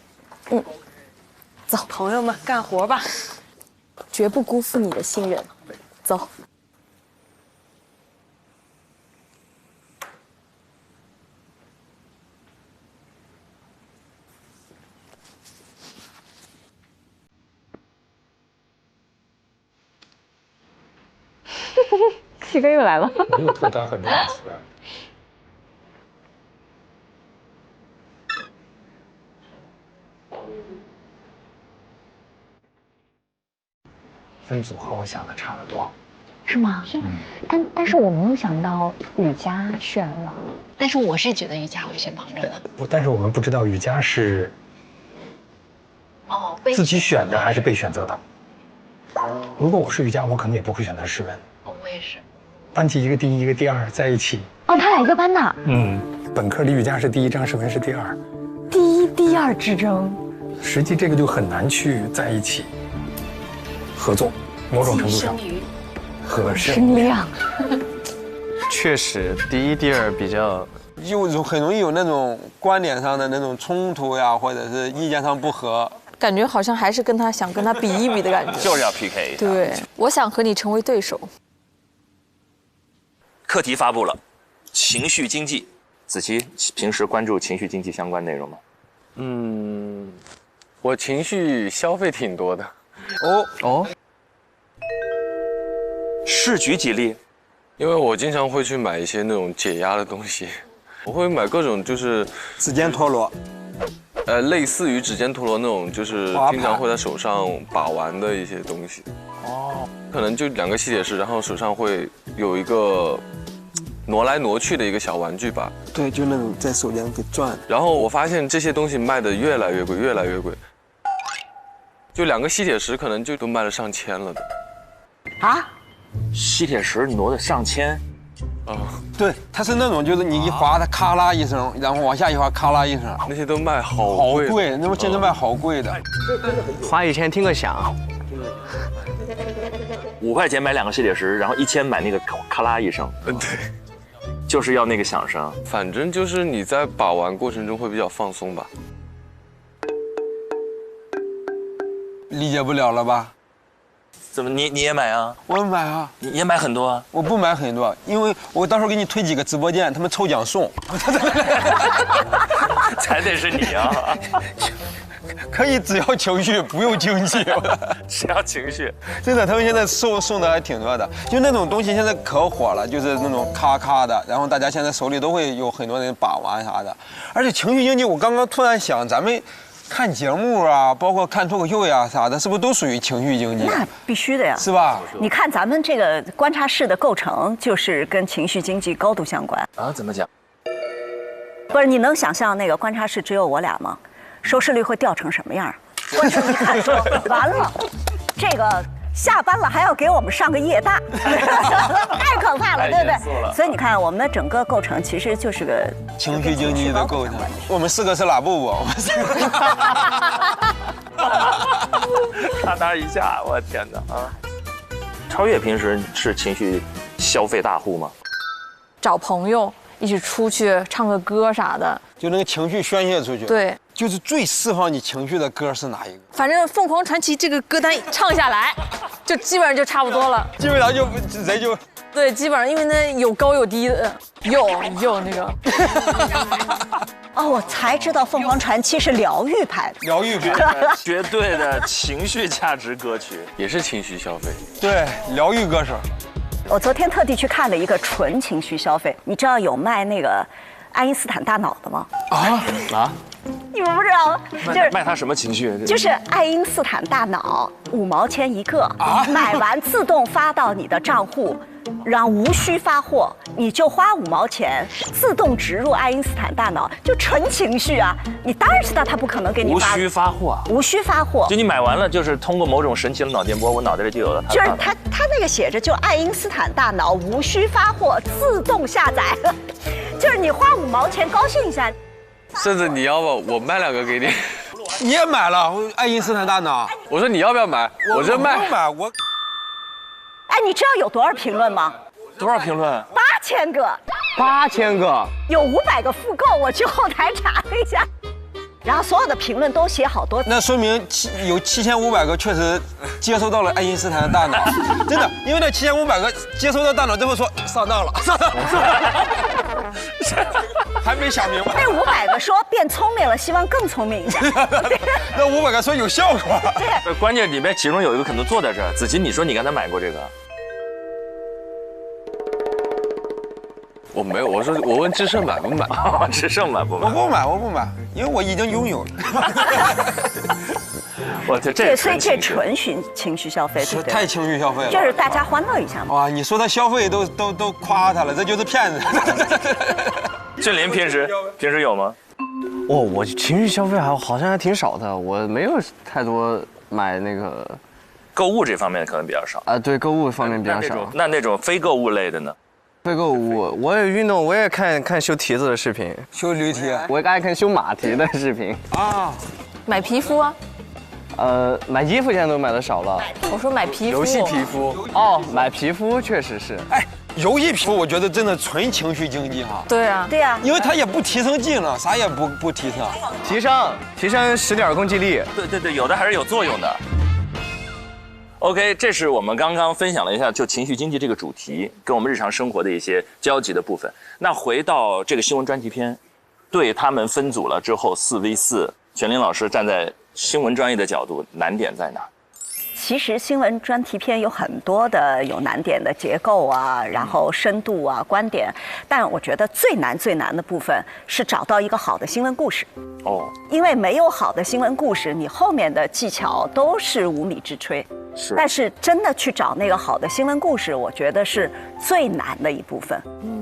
走，朋友们干活吧，绝不辜负你的信任，走。七哥又来了，又脱单很多次了。分组和我想的差得多，是吗？是。但是我没有想到雨佳选了，但是我是觉得雨佳会选庞正的。但是我们不知道雨佳是自己选的还是被选择的。如果我是雨佳，我可能也不会选择诗文。我也是。班级一个第一，一个第二在一起。哦，他俩一个班的。本科李雨佳是第一，张诗文是第二。第一、第二之争。实际这个就很难去在一起合作，某种程度上合生量。确实，第一、第二比较很容易有那种观点上的那种冲突呀，或者是意见上不合。感觉好像还是想跟他比一比的感觉。就是要 PK 一下。对，我想和你成为对手。课题发布了，情绪经济。子琪平时关注情绪经济相关内容吗？我情绪消费挺多的。是举几例？因为我经常会去买一些那种解压的东西，我会买各种就是指尖陀螺，类似于指尖陀螺那种，就是经常会在手上把玩的一些东西。可能就2个吸铁石，然后手上会有一个挪来挪去的一个小玩具吧。对，就那种在手间给转。然后我发现这些东西卖的越来越贵，越来越贵。就2个吸铁石可能就都卖了上千了的。啊？吸铁石挪的上千？对，它是那种就是你一划它咔啦一声，然后往下一划咔啦一声。那些都卖好贵，那么现在卖好贵的。花1000听个响。5块钱买2个吸铁石，然后1000买那个咔啦一声。对，就是要那个响声。反正就是你在把玩过程中会比较放松吧。理解不了了吧？怎么你也买啊？我买啊。你也买很多啊？我不买很多，因为我到时候给你推几个直播间，他们抽奖送。才得是你啊！可以只要情绪，不用经济。只要情绪。真的，他们现在送的还挺多的，就那种东西现在可火了，就是那种咔咔的，然后大家现在手里都会有很多人把玩啥的。而且情绪经济，我刚刚突然想，咱们看节目啊，包括看脱口秀呀啥的，是不是都属于情绪经济？那必须的呀，是吧？你看咱们这个观察室的构成，就是跟情绪经济高度相关啊。怎么讲？不是，你能想象那个观察室只有我俩吗？收视率会掉成什么样？观众一看说完了，这个下班了还要给我们上个夜大，太可怕了，对不对？所以你看，我们的整个构成其实就是个情绪经济的构成。我们4个是哪部不？我们4个。咔嗒一下，我天哪啊！超越平时是情绪消费大户吗？找朋友一起出去唱个歌啥的，就那个情绪宣泄出去。对。就是最释放你情绪的歌是哪一个？反正凤凰传奇这个歌单唱下来，就基本上就差不多了。基本上就人就对，基本上因为那有高有低的，有那个。哦，我才知道凤凰传奇是疗愈派的。疗愈派，绝对的情绪价值歌曲，也是情绪消费。对，疗愈歌手。我昨天特地去看了一个纯情绪消费，你知道有卖那个爱因斯坦大脑的吗？你们不知道，就是卖他什么情绪？就是爱因斯坦大脑5毛钱一个，买完自动发到你的账户。然后无需发货，你就花5毛钱，自动植入爱因斯坦大脑，就纯情绪啊！你当然知道他不可能给你发。无需发货。无需发货。就你买完了，就是通过某种神奇的脑电波，我脑袋里就有了。就是他那个写着就爱因斯坦大脑无需发货，自动下载，就是你花5毛钱高兴一下。甚至你要不我卖2个给你。你也买了爱因斯坦大脑？我说你要不要买？我这卖。不买我。哎，你知道有多少评论吗？多少评论？8000个。8000个。有500个复购，我去后台查了一下，然后所有的评论都写好多。那说明有7500个确实接收到了爱因斯坦的大脑，真的，因为那7500个接收到大脑之后说上当了，上当了，还没想明白。那500个说变聪明了，希望更聪明一点。那500个说有效果。对，关键里面其中有一个可能坐在这儿。子琪，你说你刚才买过这个？我没有，我问智胜买不买？智胜买不买？我不买，因为我已经拥有了。我这所以这纯情绪消费，对不对？太情绪消费了，就是大家欢乐一下嘛。哇，你说他消费都夸他了，这就是骗子。俊林平时有吗？我情绪消费好像还挺少的，我没有太多买那个购物这方面可能比较少啊。对，购物方面比较少。那种非购物类的呢？非购物，我也运动，我也看修蹄子的视频，修驴蹄，我也爱看修马蹄的视频啊。买皮肤啊？买衣服现在都买的少了。我说买皮肤。游戏皮肤哦，买皮肤确实是。哎，游戏皮肤我觉得真的纯情绪经济哈。对啊，对啊，因为它也不提升技能，啥也不提升。提升10点攻击力。对，有的还是有作用的。OK， 这是我们刚刚分享了一下就情绪经济这个主题跟我们日常生活的一些交集的部分。那回到这个新闻专题片，对他们分组了之后4v4，全林老师站在新闻专业的角度，难点在哪？其实新闻专题片有很多的有难点的结构啊，然后深度啊、观点，但我觉得最难的部分是找到一个好的新闻故事。哦，因为没有好的新闻故事，你后面的技巧都是无米之炊。但是真的去找那个好的新闻故事，我觉得是最难的一部分。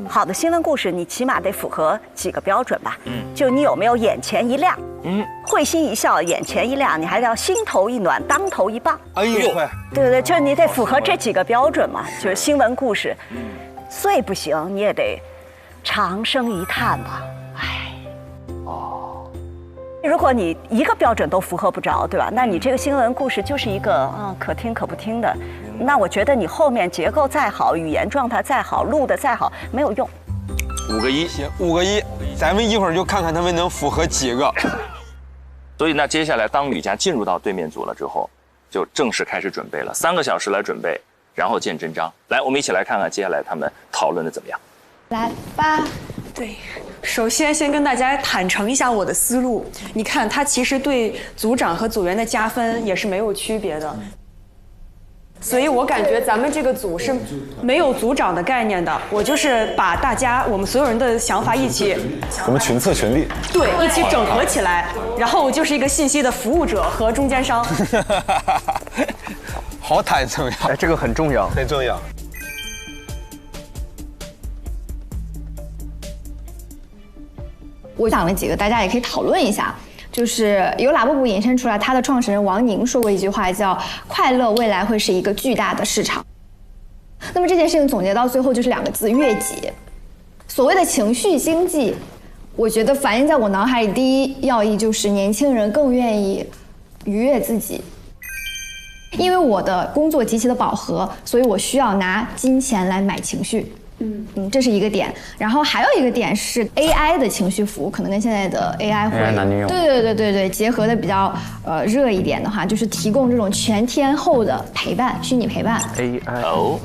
好的新闻故事，你起码得符合几个标准吧。就你有没有眼前一亮？会心一笑，眼前一亮，你还要心头一暖，当头一棒。哎呦，对，就是你得符合这几个标准嘛。就是新闻故事，最不行你也得长声一叹吧。如果你一个标准都符合不着，对吧？那你这个新闻故事就是一个可听可不听的。那我觉得你后面结构再好，语言状态再好，录的再好，没有用。5个1，行，5个1，咱们一会儿就看看他们能符合几个。所以那接下来当吕佳进入到对面组了之后，就正式开始准备了，3个小时来准备，然后见真章。来，我们一起来看看接下来他们讨论的怎么样。来吧。对，首先先跟大家坦诚一下我的思路。你看，它其实对组长和组员的加分也是没有区别的。所以我感觉咱们这个组是没有组长的概念的。我就是把我们所有人的想法一起，我们群策群力，对，一起整合起来，然后我就是一个信息的服务者和中间商。好坦诚呀！哎，这个很重要，很重要。我讲了几个，大家也可以讨论一下。就是由拉布布引申出来，他的创始人王宁说过一句话，叫“快乐未来会是一个巨大的市场”。那么这件事情总结到最后就是2个字：悦己。所谓的情绪经济，我觉得反映在我脑海里第一要义就是年轻人更愿意愉悦自己。因为我的工作极其的饱和，所以我需要拿金钱来买情绪。这是一个点，然后还有一个点是 AI 的情绪服务，可能跟现在的 AI 会男女用对结合的比较热一点的话，就是提供这种全天候的陪伴，虚拟陪伴。AI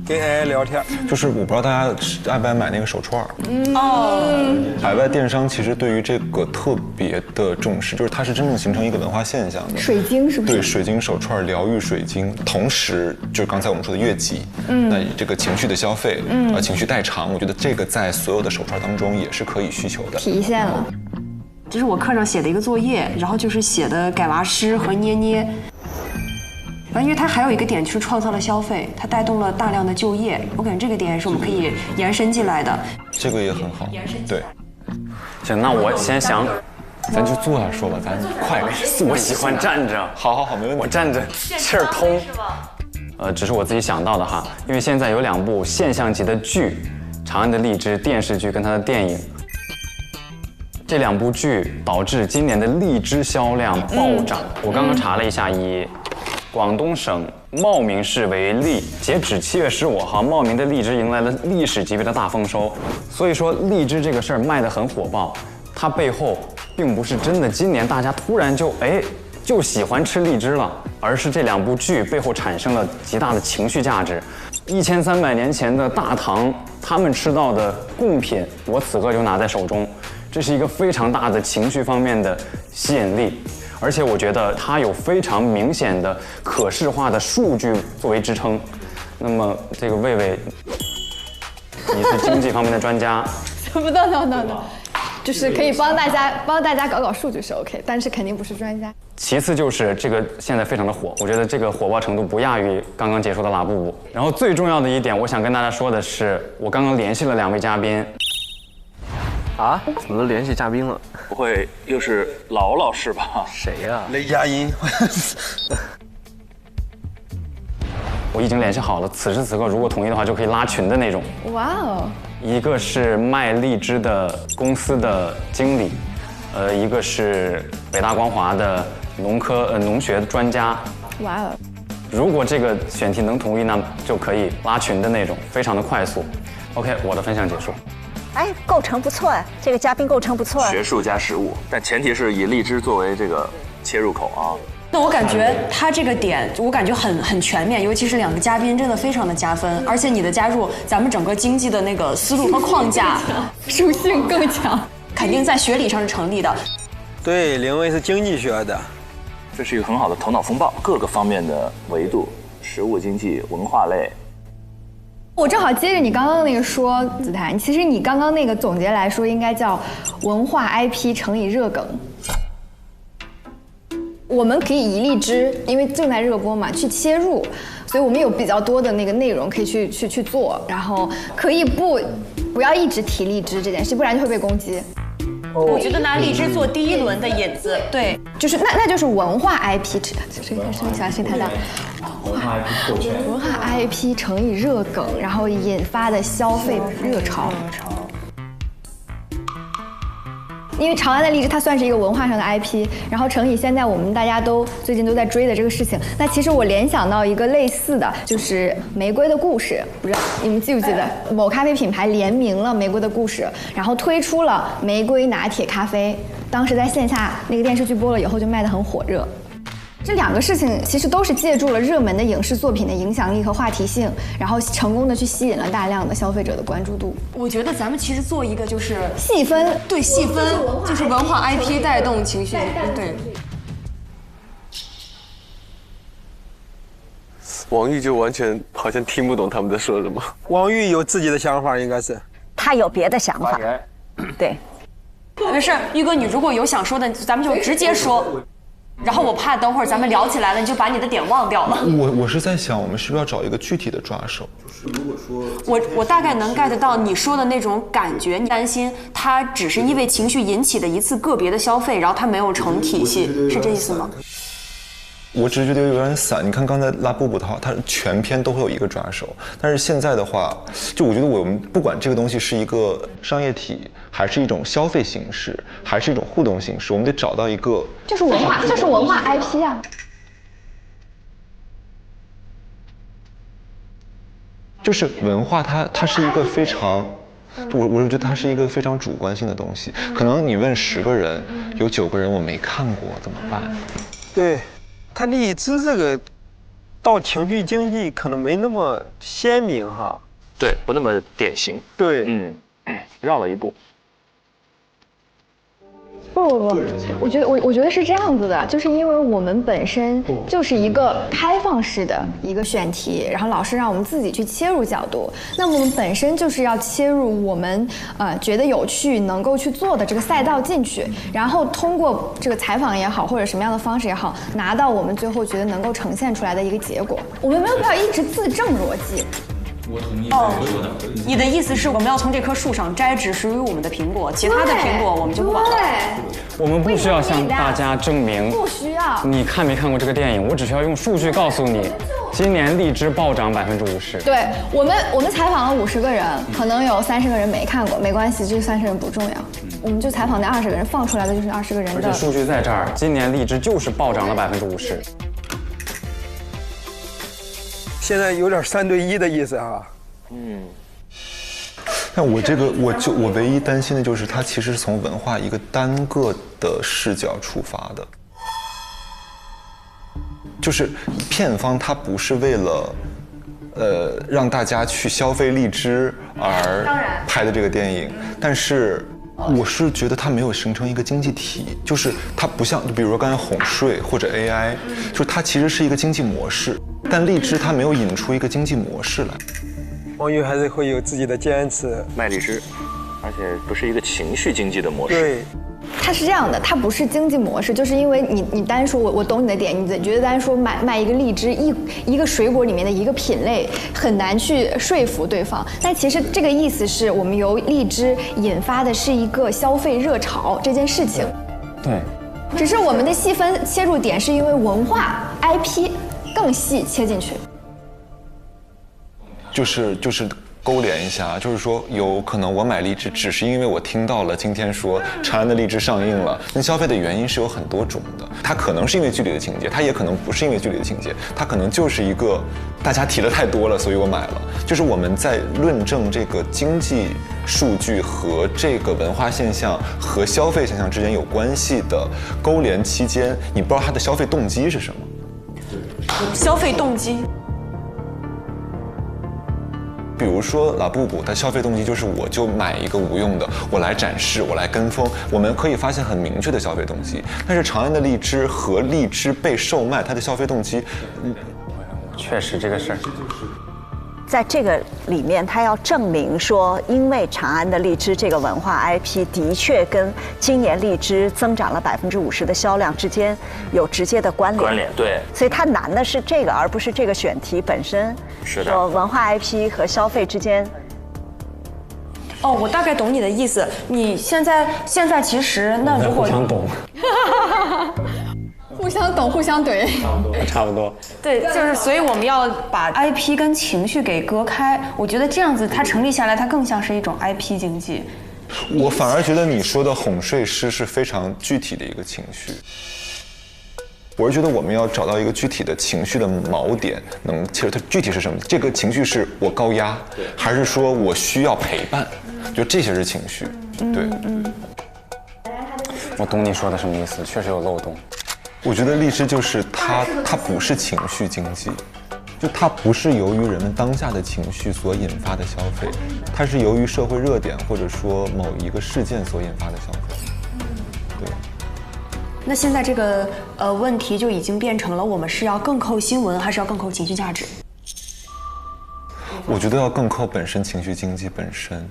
跟 AI 聊天，就是我不知道大家爱不爱买那个手串。海外电商其实对于这个特别的重视，就是它是真正形成一个文化现象的。水晶是不是？对，水晶手串疗愈水晶，同时就是刚才我们说的悦己，那这个情绪的消费，情绪代偿，我觉得这个在所有的手串当中也是可以需求的。体现了。这是我课上写的一个作业，然后就是写的改娃诗和捏捏。然后因为它还有一个点就是创造了消费，它带动了大量的就业，我感觉这个点也是我们可以延伸进来的。这个也很好，对。行，那我先想。咱就坐下说吧，咱快点。我喜欢站着。好，没问题。我站着，气儿通。只是我自己想到的哈，因为现在有2部现象级的剧，《长安的荔枝》电视剧跟它的电影，这2部剧导致今年的荔枝销量暴涨。我刚刚查了一下，以广东省茂名市为例，截止7月15号，茂名的荔枝迎来了历史级别的大丰收。所以说，荔枝这个事儿卖得很火爆，它背后并不是真的今年大家突然就喜欢吃荔枝了，而是这2部剧背后产生了极大的情绪价值。1300年前的大唐，他们吃到的贡品，我此刻就拿在手中，这是一个非常大的情绪方面的吸引力。而且我觉得它有非常明显的可视化的数据作为支撑。那么这个魏魏，你是经济方面的专家，不，就是可以帮大家搞数据是 OK， 但是肯定不是专家。其次就是这个现在非常的火，我觉得这个火爆程度不亚于刚刚结束的拉布布。然后最重要的一点，我想跟大家说的是，我刚刚联系了2位嘉宾。啊？怎么都联系嘉宾了？不会又是老师吧？谁呀？雷佳音。我已经联系好了，此时此刻如果同意的话，就可以拉群的那种。哇哦！一个是卖荔枝的公司的经理，一个是北大光华的农学专家。哇哦！如果这个选题能同意，那就可以拉群的那种，非常的快速。OK， 我的分享结束。哎，构成不错，这个嘉宾构成不错。学术加实务，但前提是以荔枝作为这个切入口啊。那我感觉他这个点，我感觉很全面，尤其是2个嘉宾真的非常的加分，而且你的加入，咱们整个经济的那个思路和框架，属性更强，肯定在学理上是成立的。对，林薇是经济学的，这是一个很好的头脑风暴，各个方面的维度，实务经济、文化类。我正好接着你刚刚那个说，子檀，其实你刚刚那个总结来说，应该叫文化 IP 乘以热梗。我们可以以荔枝，因为正在热播嘛，去切入，所以我们有比较多的那个内容可以去做，然后可以不要一直提荔枝这件事，不然就会被攻击。我觉得拿荔枝做第1轮的引子，对，就是那就是文化 IP， 声音太大。文化 IP 乘以热梗，然后引发的消费热潮。因为长安的荔枝它算是一个文化上的 IP， 然后乘以现在我们大家都最近都在追的这个事情，那其实我联想到一个类似的，就是玫瑰的故事，不知道你们记不记得某咖啡品牌联名了玫瑰的故事，然后推出了玫瑰拿铁咖啡，当时在线下那个电视剧播了以后就卖得很火热。这2个事情其实都是借助了热门的影视作品的影响力和话题性，然后成功的去吸引了大量的消费者的关注度。我觉得咱们其实做一个就是细分，对，细分就是文化 IP 带动情绪，对。王玉就完全好像听不懂他们在说什么。王玉有自己的想法，应该是。他有别的想法。对。没事，玉哥，你如果有想说的，咱们就直接说。然后我怕等会儿咱们聊起来了，你就把你的点忘掉了。我是在想，我们是不是要找一个具体的抓手？就是如果说，我大概能 get 到你说的那种感觉，你担心它只是因为情绪引起的一次个别的消费，然后它没有成体系，是这意思吗？我只是觉得有点散。你看刚才拉布布它全篇都会有一个抓手，但是现在的话，就我觉得我们不管这个东西是一个商业体，还是一种消费形式，还是一种互动形式，我们得找到一个就是文化 IP 啊。就是文化它是一个非常。我觉得它是一个非常主观性的东西，可能你问10个人，有9个人我没看过，怎么办？对。它荔枝这个到情绪经济可能没那么鲜明哈，对，不那么典型。对，绕了一步。不，我觉得是这样子的，就是因为我们本身就是一个开放式的一个选题，然后老师让我们自己去切入角度，那么我们本身就是要切入我们觉得有趣能够去做的这个赛道进去，然后通过这个采访也好，或者什么样的方式也好，拿到我们最后觉得能够呈现出来的一个结果。我们没有必要一直自证逻辑。我同意说的。你的意思是我们要从这棵树上摘只属于我们的苹果，其他的苹果我们就不管了。我们不需要向大家证明，不需要。你看没看过这个电影？我只需要用数据告诉你，今年荔枝暴涨50%。对我们采访了50个人，可能有30个人没看过，没关系，这30个人不重要。我们就采访那20个人，放出来的就是20个人的。而且数据在这儿，今年荔枝就是暴涨了50%。现在有点3对1的意思啊。但我唯一担心的就是它其实是从文化一个单个的视角出发的，就是片方它不是为了让大家去消费荔枝而拍的这个电影，但是我是觉得它没有形成一个经济体，就是它不像比如说刚才哄睡或者 AI，就是它其实是一个经济模式，但荔枝它没有引出一个经济模式来。网友还是会有自己的坚持，卖荔枝，而且不是一个情绪经济的模式。对，它是这样的，它不是经济模式，就是因为你单说，我懂你的点，你觉得单说卖一个荔枝一个水果里面的一个品类很难去说服对方，但其实这个意思是我们由荔枝引发的是一个消费热潮这件事情。对，只是我们的细分切入点是因为文化 IP 更细切进去。就是勾连一下，就是说有可能我买荔枝只是因为我听到了今天说长安的荔枝上映了，那消费的原因是有很多种的，它可能是因为剧里的情节，它也可能不是因为剧里的情节，它可能就是一个大家提的太多了，所以我买了。就是我们在论证这个经济数据和这个文化现象和消费现象之间有关系的勾连期间，你不知道它的消费动机是什么。消费动机。比如说拉布布，它消费动机就是我就买一个无用的，我来展示，我来跟风。我们可以发现很明确的消费动机，但是长安的荔枝和荔枝被售卖，它的消费动机，确实这个事儿。在这个里面，他要证明说，因为长安的荔枝这个文化 IP 的确跟今年荔枝增长了50%的销量之间有直接的关联。对。所以它难的是这个，而不是这个选题本身。是的。说文化 IP 和消费之间。哦，我大概懂你的意思。你现在其实那如果互相懂。互相懂，互相怼，差不多。对，就是所以我们要把 IP 跟情绪给割开。我觉得这样子它成立下来，它更像是一种 IP 经济。我反而觉得你说的哄睡师是非常具体的一个情绪。我是觉得我们要找到一个具体的情绪的锚点，其实它具体是什么？这个情绪是我高压，还是说我需要陪伴？就这些是情绪。对。我懂你说的什么意思，确实有漏洞。我觉得荔枝就是它不是情绪经济，就它不是由于人们当下的情绪所引发的消费，它是由于社会热点或者说某一个事件所引发的消费。对。那现在这个问题就已经变成了，我们是要更扣新闻，还是要更扣情绪价值？我觉得要更扣本身情绪经济本身，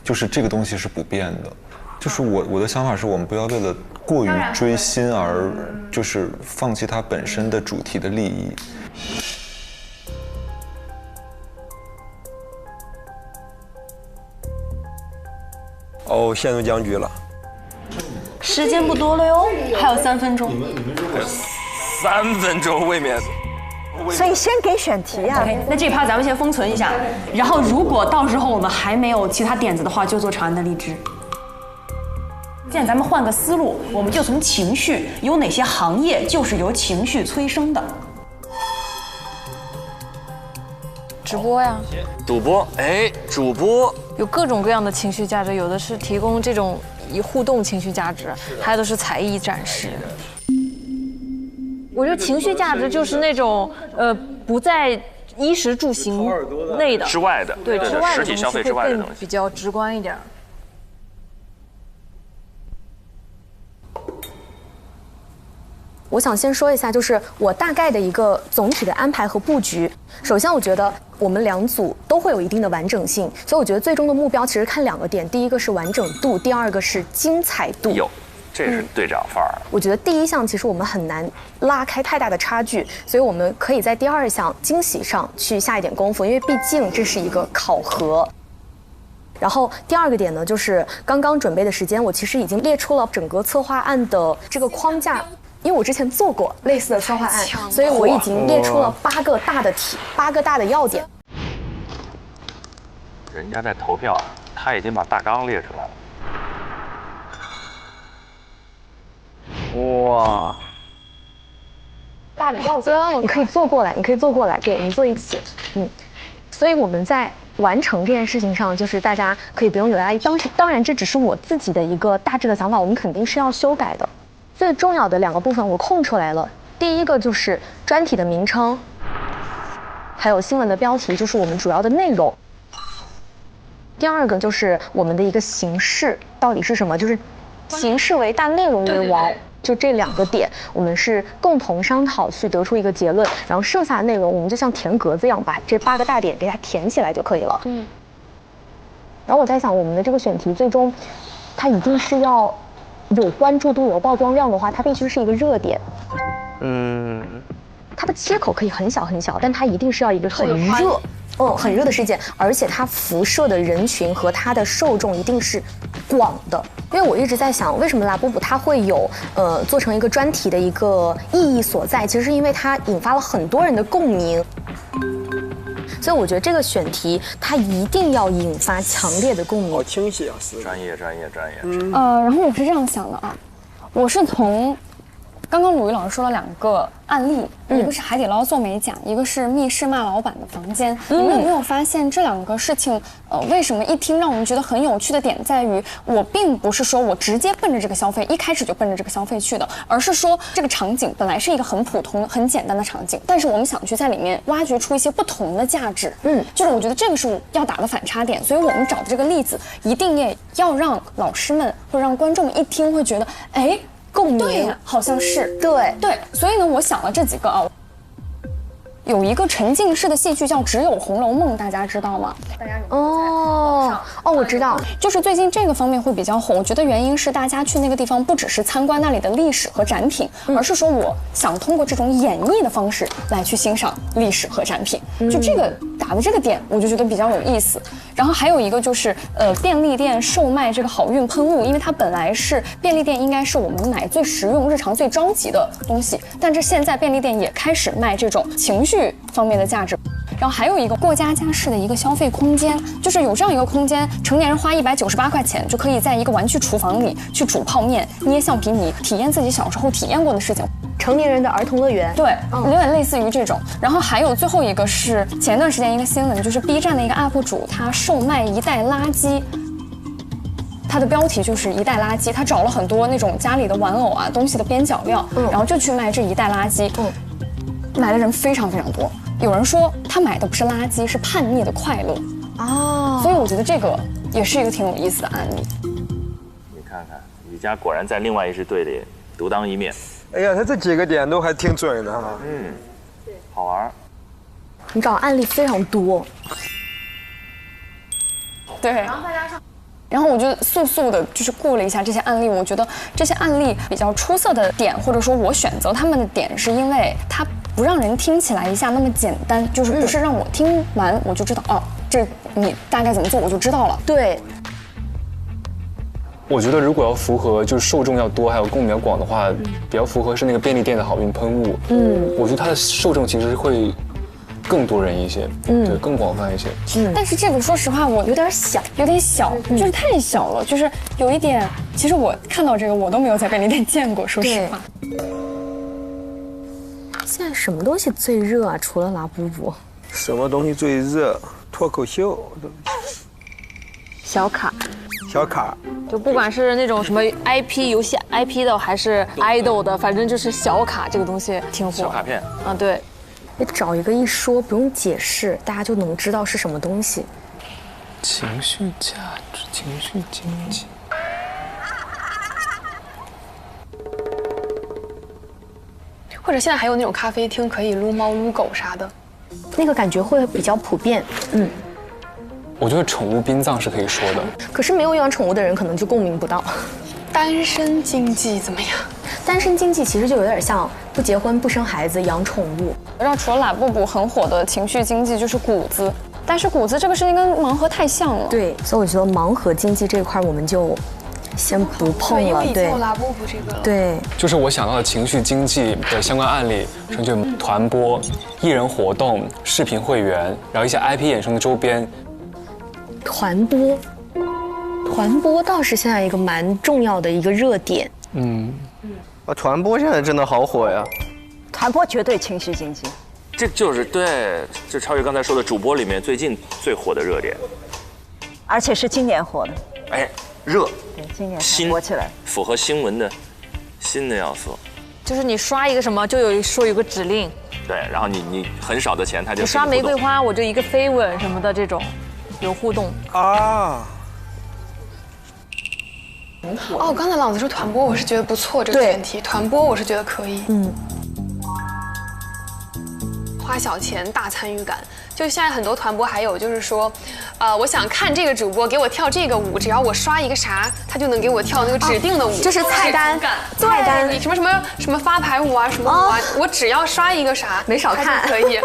就是这个东西是不变的。就是我的想法是我们不要为了过于追新而就是放弃它本身的主题的利益。哦，陷入僵局了。时间不多了哟，还有3分钟。3分钟未免。所以先给选题啊。OK， 那这一趴咱们先封存一下，然后如果到时候我们还没有其他点子的话，就做长安的荔枝。现在咱们换个思路，我们就从情绪，有哪些行业就是由情绪催生的？直播呀，赌博，主播有各种各样的情绪价值，有的是提供这种以互动情绪价值，还有的是才艺展示。我觉得情绪价值就是那种不在衣食住行内的之外的，对之外的实体消费之外的东西，比较直观一点。我想先说一下，就是我大概的一个总体的安排和布局。首先，我觉得我们2组都会有一定的完整性，所以我觉得最终的目标其实看2个点，第一个是完整度，第二个是精彩度。有，这是队长范儿。我觉得第一项其实我们很难拉开太大的差距，所以我们可以在第2项惊喜上去下一点功夫，因为毕竟这是一个考核。然后第2个点呢，就是刚刚准备的时间，我其实已经列出了整个策划案的这个框架。因为我之前做过类似的策划案，所以我已经列出了8个大的题，8个大的要点。人家在投票，他已经把大纲列出来了。哇！大的要点，你可以坐过来，对，你坐一起。所以我们在完成这件事情上，就是大家可以不用有压力。当然，这只是我自己的一个大致的想法，我们肯定是要修改的。最重要的2个部分我空出来了，第一个就是专题的名称，还有新闻的标题，就是我们主要的内容。第2个就是我们的一个形式到底是什么，就是形式为大，内容为王。就这2个点，我们是共同商讨去得出一个结论，然后剩下的内容我们就像填格子一样，把这8个大点给它填起来就可以了。然后我在想，我们的这个选题最终，它一定是要有关注度、有曝光量的话，它必须是一个热点。它的切口可以很小很小，但它一定是要一个很热，很热的事件，而且它辐射的人群和它的受众一定是广的。因为我一直在想，为什么拉布布它会有做成一个专题的一个意义所在，其实是因为它引发了很多人的共鸣。所以我觉得这个选题它一定要引发强烈的共鸣。好清晰啊，专业。然后我是这样想的啊，我是从刚刚鲁豫老师说了2个案例，一个是海底捞做美甲，一个是密室骂老板的房间。你们有没有发现这2个事情？为什么一听让我们觉得很有趣的点在于，我并不是说我直接奔着这个消费，一开始就奔着这个消费去的，而是说这个场景本来是一个很普通、很简单的场景，但是我们想去在里面挖掘出一些不同的价值。就是我觉得这个是要打的反差点，所以我们找的这个例子一定也要让老师们或者让观众们一听会觉得，哎。共鸣，好像是对，所以呢，我想了这几个啊。有一个沉浸式的戏剧叫《只有红楼梦》，大家知道吗？大家我知道，就是最近这个方面会比较火。我觉得原因是大家去那个地方不只是参观那里的历史和展品，而是说我想通过这种演绎的方式来去欣赏历史和展品。就这个打的这个点，我就觉得比较有意思。然后还有一个就是便利店售卖这个好运喷雾，因为它本来是便利店应该是我们买最实用、日常最着急的东西，但是现在便利店也开始卖这种情绪方面的价值。然后还有一个过家家式的一个消费空间，就是有这样一个空间，成年人花198块钱就可以在一个玩具厨房里去煮泡面、捏橡皮泥，体验自己小时候体验过的事情。成年人的儿童乐园，对，有点类似于这种。然后还有最后一个是前段时间一个新闻，就是 B 站的一个 UP 主，他售卖一袋垃圾。它的标题就是一袋垃圾，他找了很多那种家里的玩偶啊东西的边角料，然后就去卖这一袋垃圾，买的人非常非常多。有人说他买的不是垃圾，是叛逆的快乐所以我觉得这个也是一个挺有意思的案例。你看看，雨佳果然在另外一支队里独当一面。哎呀，他这几个点都还挺准的哈。好玩。你找案例非常多。对。然后我就速的，就是过了一下这些案例，我觉得这些案例比较出色的点，或者说我选择他们的点，是因为它不让人听起来一下那么简单，就是不是让我听完我就知道哦，这你大概怎么做我就知道了。对。我觉得如果要符合就是受众要多，还有共鸣要广的话，比较符合是那个便利店的好运喷雾。我觉得它的受众其实会更多人一些，对，更广泛一些。但是这个说实话，我有点小，就是太小了，就是有一点。其实我看到这个，我都没有在便利店见过，说实话。现在什么东西最热啊？除了拉布布，什么东西最热？脱口秀。小卡。小卡，就不管是那种什么 IP 游戏 IP 的，还是 idol 的，反正就是小卡这个东西挺火。小卡片。对。你找一个一说不用解释，大家就能知道是什么东西。情绪价值，情绪经济。或者现在还有那种咖啡厅可以撸猫撸狗啥的，那个感觉会比较普遍。我觉得宠物殡葬是可以说的，可是没有养宠物的人可能就共鸣不到。单身经济怎么样？单身经济其实就有点像不结婚不生孩子养宠物。我知道除了拉布布很火的情绪经济就是谷子，但是谷子这个事情跟盲盒太像了。对，所以我觉得盲盒经济这块我们就先不碰了。因为已经有拉布布这个了。对，就是我想到的情绪经济的相关案例，就团播、艺人活动、视频会员，然后一些 IP 衍生的周边。团播倒是现在一个蛮重要的一个热点。团播现在真的好火呀！团播绝对情绪经济，这就是对，这超越刚才说的主播里面最近最火的热点，而且是今年火的。哎，热，对，今年火起来，符合新闻的新的要素。就是你刷一个什么，就有个指令。对，然后你很少的钱，他就你刷玫瑰花，我就一个飞吻什么的这种。有互动啊！哦，刚才老子说团播，我是觉得不错这个选题，团播我是觉得可以。花小钱大参与感，就现在很多团播还有就是说，我想看这个主播给我跳这个舞，只要我刷一个啥，他就能给我跳那个指定的舞，就是菜单，菜单什么发牌舞啊，什么舞啊，我只要刷一个啥，没少看，可以。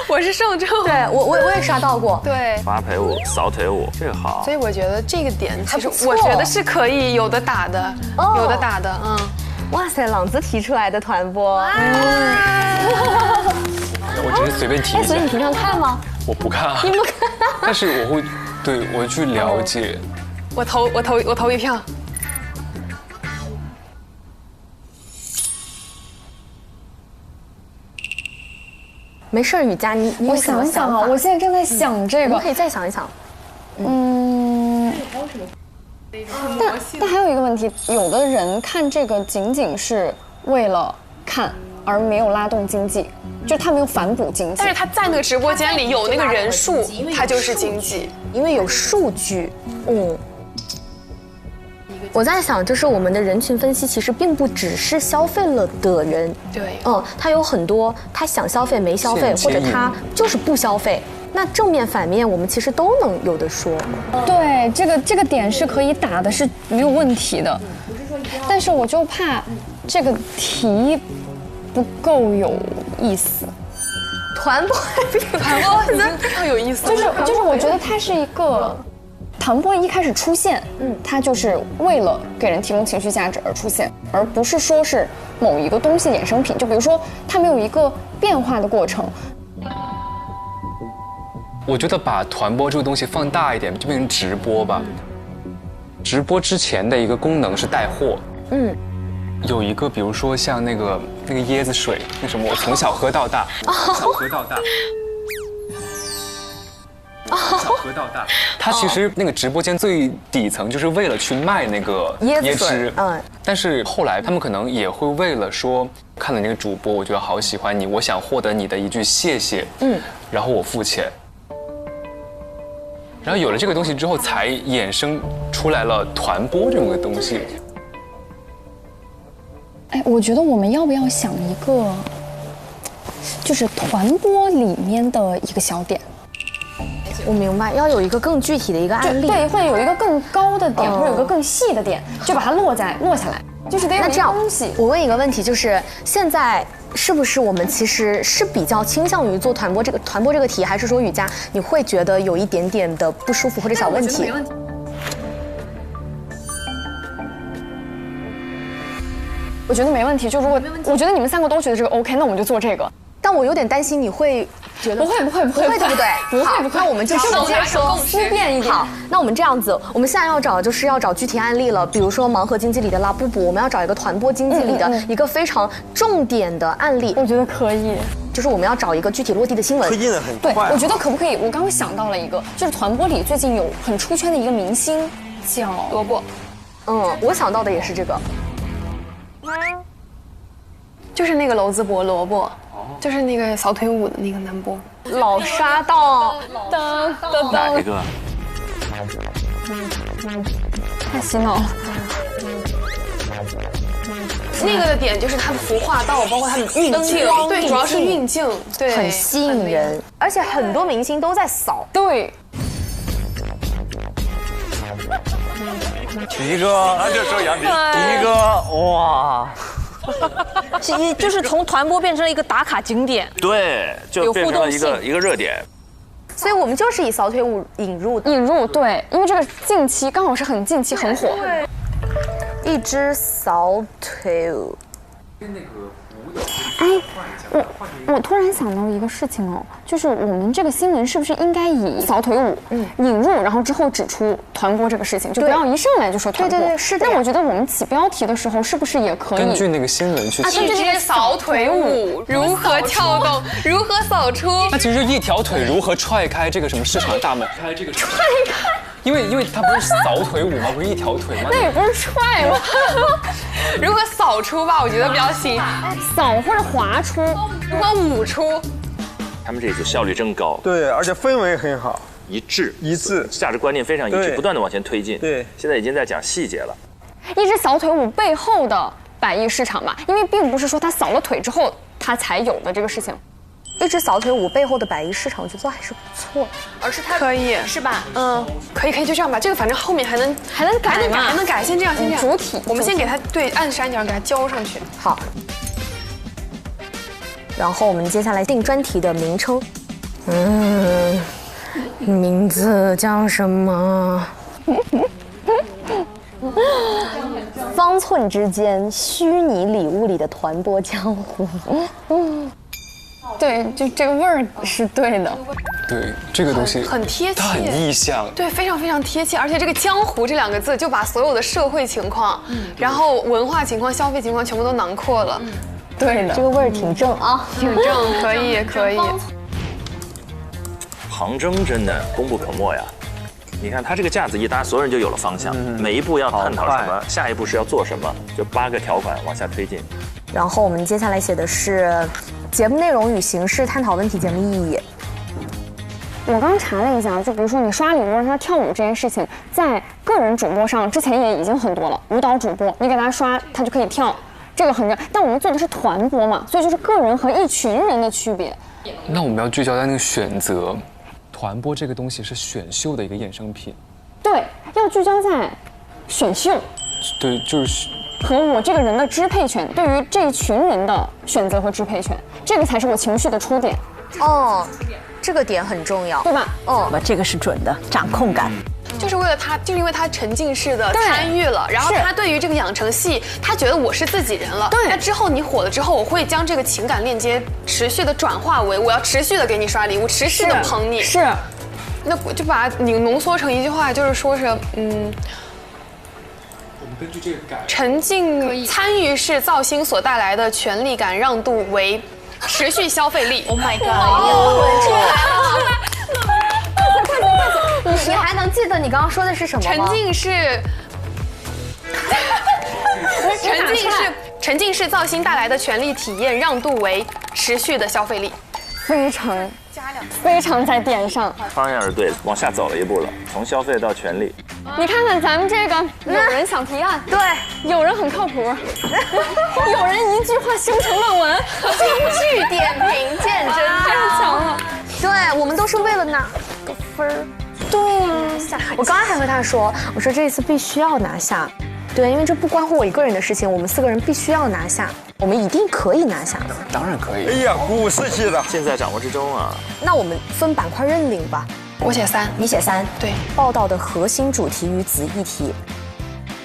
我是受众，对我也刷到过，对，发牌舞、扫腿舞，这个好。所以我觉得这个点其实我觉得是可以有的打的，有的打的，哇塞，朗子提出来的团播，我只是随便提一下。所以你平常看吗？我不看啊。你不看？但是我会，对我去了解。我投一票。没事，雨佳，你我想想啊，我现在正在想这个，可以再想一想。但还有一个问题，有的人看这个仅仅是为了看，而没有拉动经济，就是他没有反哺经济。但是他在那个直播间里有那个人数，他就是经济，因为有数据。我在想，就是我们的人群分析其实并不只是消费了的人，对，他有很多他想消费没消费，或者他就是不消费。那正面反面我们其实都能有的说。对，这个点是可以打的，是没有问题的。但是我就怕这个题不够有意思。团播已经非常有意思，就是我觉得它是一个。团播一开始出现，它就是为了给人提供情绪价值而出现，而不是说是某一个东西衍生品。就比如说，它没有一个变化的过程。我觉得把团播这个东西放大一点，就变成直播吧。直播之前的一个功能是带货，有一个比如说像那个椰子水，那什么，我从小喝到大，从小喝到大。小喝到大，它其实那个直播间最底层就是为了去卖那个椰汁，但是后来他们可能也会为了说看了那个主播，我觉得好喜欢你，我想获得你的一句谢谢，然后我付钱，然后有了这个东西之后，才衍生出来了团播这么个东西。哎，我觉得我们要不要想一个，就是团播里面的一个小点？我明白，要有一个更具体的一个案例，对，会有一个更高的点，或者有一个更细的点，就把它落下来，就是得有一个东西。我问一个问题，就是现在是不是我们其实是比较倾向于做团播这个题，还是说雨佳你会觉得有一点点的不舒服或者小问题？我觉得没问题，就如果我觉得你们三个都觉得这个 OK， 那我们就做这个。但我有点担心你会觉得不会，对不对？不会。那我们就直接说思辨一点。好，那我们这样子，我们现在要找具体案例了，比如说盲盒经济里的拉布布，我们要找一个团播经济里的一个非常重点的案例。我觉得可以，就是我们要找一个具体落地的新闻。推进的很快。对，我觉得可不可以？我刚刚想到了一个，就是团播里最近有很出圈的一个明星叫萝卜。我想到的也是这个。就是那个娄淄博萝卜，就是那个扫腿舞的那个男播，老沙道，哪一个？太洗脑了。那个的点就是它的服化道，包括它的运镜，对，主要是运镜，对，很吸引人，而且很多明星都在扫。对。迪哥，那就说杨迪，迪哥，哇，就是从团播变成了一个打卡景点，对，就变成了一个热点。所以我们就是以扫腿舞引入，对，因为这个近期刚好是很近期很火。一支扫腿舞。哎，我突然想到一个事情哦，就是我们这个新闻是不是应该以扫腿舞引入，然后之后指出团播这个事情，就不要一上来就说团播。对，是的。那我觉得我们起标题的时候是不是也可以根据那个新闻去起？一支扫腿舞如何跳动，如何扫出？那其实一条腿如何踹开这个什么市场的大门？踹开。因为它不是扫腿舞吗？不是一条腿吗？那也不是踹吗？如何扫出吧？我觉得比较行，扫或者滑出，如何舞出？他们这一组效率真高，对，而且氛围很好，一致，价值观念非常一致，对不断的往前推进。对，现在已经在讲细节了。一支扫腿舞背后的百亿市场吧，因为并不是说他扫了腿之后他才有的这个事情。一支扫腿舞背后的百亿市场，我觉得还是不错，而是它可以是吧？可以，就这样吧。这个反正后面还能改嘛，还能改。先这样，主体，我们先给它按3角给它交上去。好。然后我们接下来定专题的名称，名字叫什么？方寸之间，虚拟礼物里的团播江湖。对，就这个味儿是对的。对，这个东西很贴切，它很意象。对，非常非常贴切，而且这个江湖这2个字就把所有的社会情况，然后文化情况、消费情况全部都囊括了。对的，这个味儿挺正啊，挺正，可以。旁征真的功不可没呀。你看他这个架子一搭，所有人就有了方向，每一步要探讨什么，下一步是要做什么，就8个条款往下推进。然后我们接下来写的是节目内容与形式，探讨问题节目意义。我刚查了一下，就比如说你刷礼物让他跳舞这件事情，在个人主播上之前也已经很多了，舞蹈主播你给他刷，他就可以跳，这个很正。但我们做的是团播嘛，所以就是个人和一群人的区别。那我们要聚焦在那个选择。团播这个东西是选秀的一个衍生品，对，要聚焦在选秀，对，就是和我这个人的支配权，对于这一群人的选择和支配权，这个才是我情绪的出点。哦，这个点很重要，对吧？这个是准的，掌控感。就是为了他，就是因为他沉浸式的参与了，然后他对于这个养成系，他觉得我是自己人了。对，那之后你火了之后，我会将这个情感链接持续的转化为我要持续的给你刷礼物，持续的捧你。是，那就把你浓缩成一句话，就是说是我们根据这个改，沉浸参与式造星所带来的权力感让度为持续消费力。Oh my god！ 出来了。你还能记得你刚刚说的是什么吗？沉浸式造星带来的权利体验让度为持续的消费力，非常在点上。方向是对的，往下走了一步了，从消费到权利。你看看咱们这个，有人想提案，对，有人很靠谱，有人一句话修成论文，京剧点评见真太强了。对，我们都是为了拿个分儿。对啊，我刚刚还和他说，我说这一次必须要拿下，对，因为这不关乎我一个人的事情，我们4个人必须要拿下，我们一定可以拿下的。当然可以。哎呀，鼓舞士气的，尽在掌握之中啊。那我们分板块认领吧。我写3，你写3。对，报道的核心主题与子议题。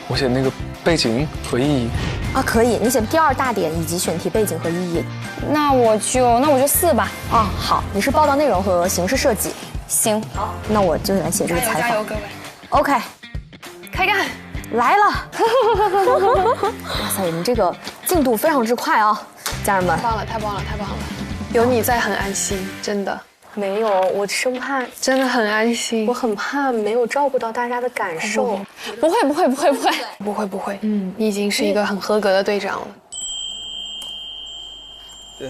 我写那个背景和意义。啊，可以，你写第2大点以及选题背景和意义。那我就4吧。啊，好，你是报道内容和形式设计。行，好，那我就来写这个采访。加油，各位。OK， 开干，来了！哇塞，我们这个进度非常之快啊，家人们！太棒了！有你在很安心，真的。没有，我生怕真的很安心，我很怕没有照顾到大家的感受。不会，你已经是一个很合格的队长了。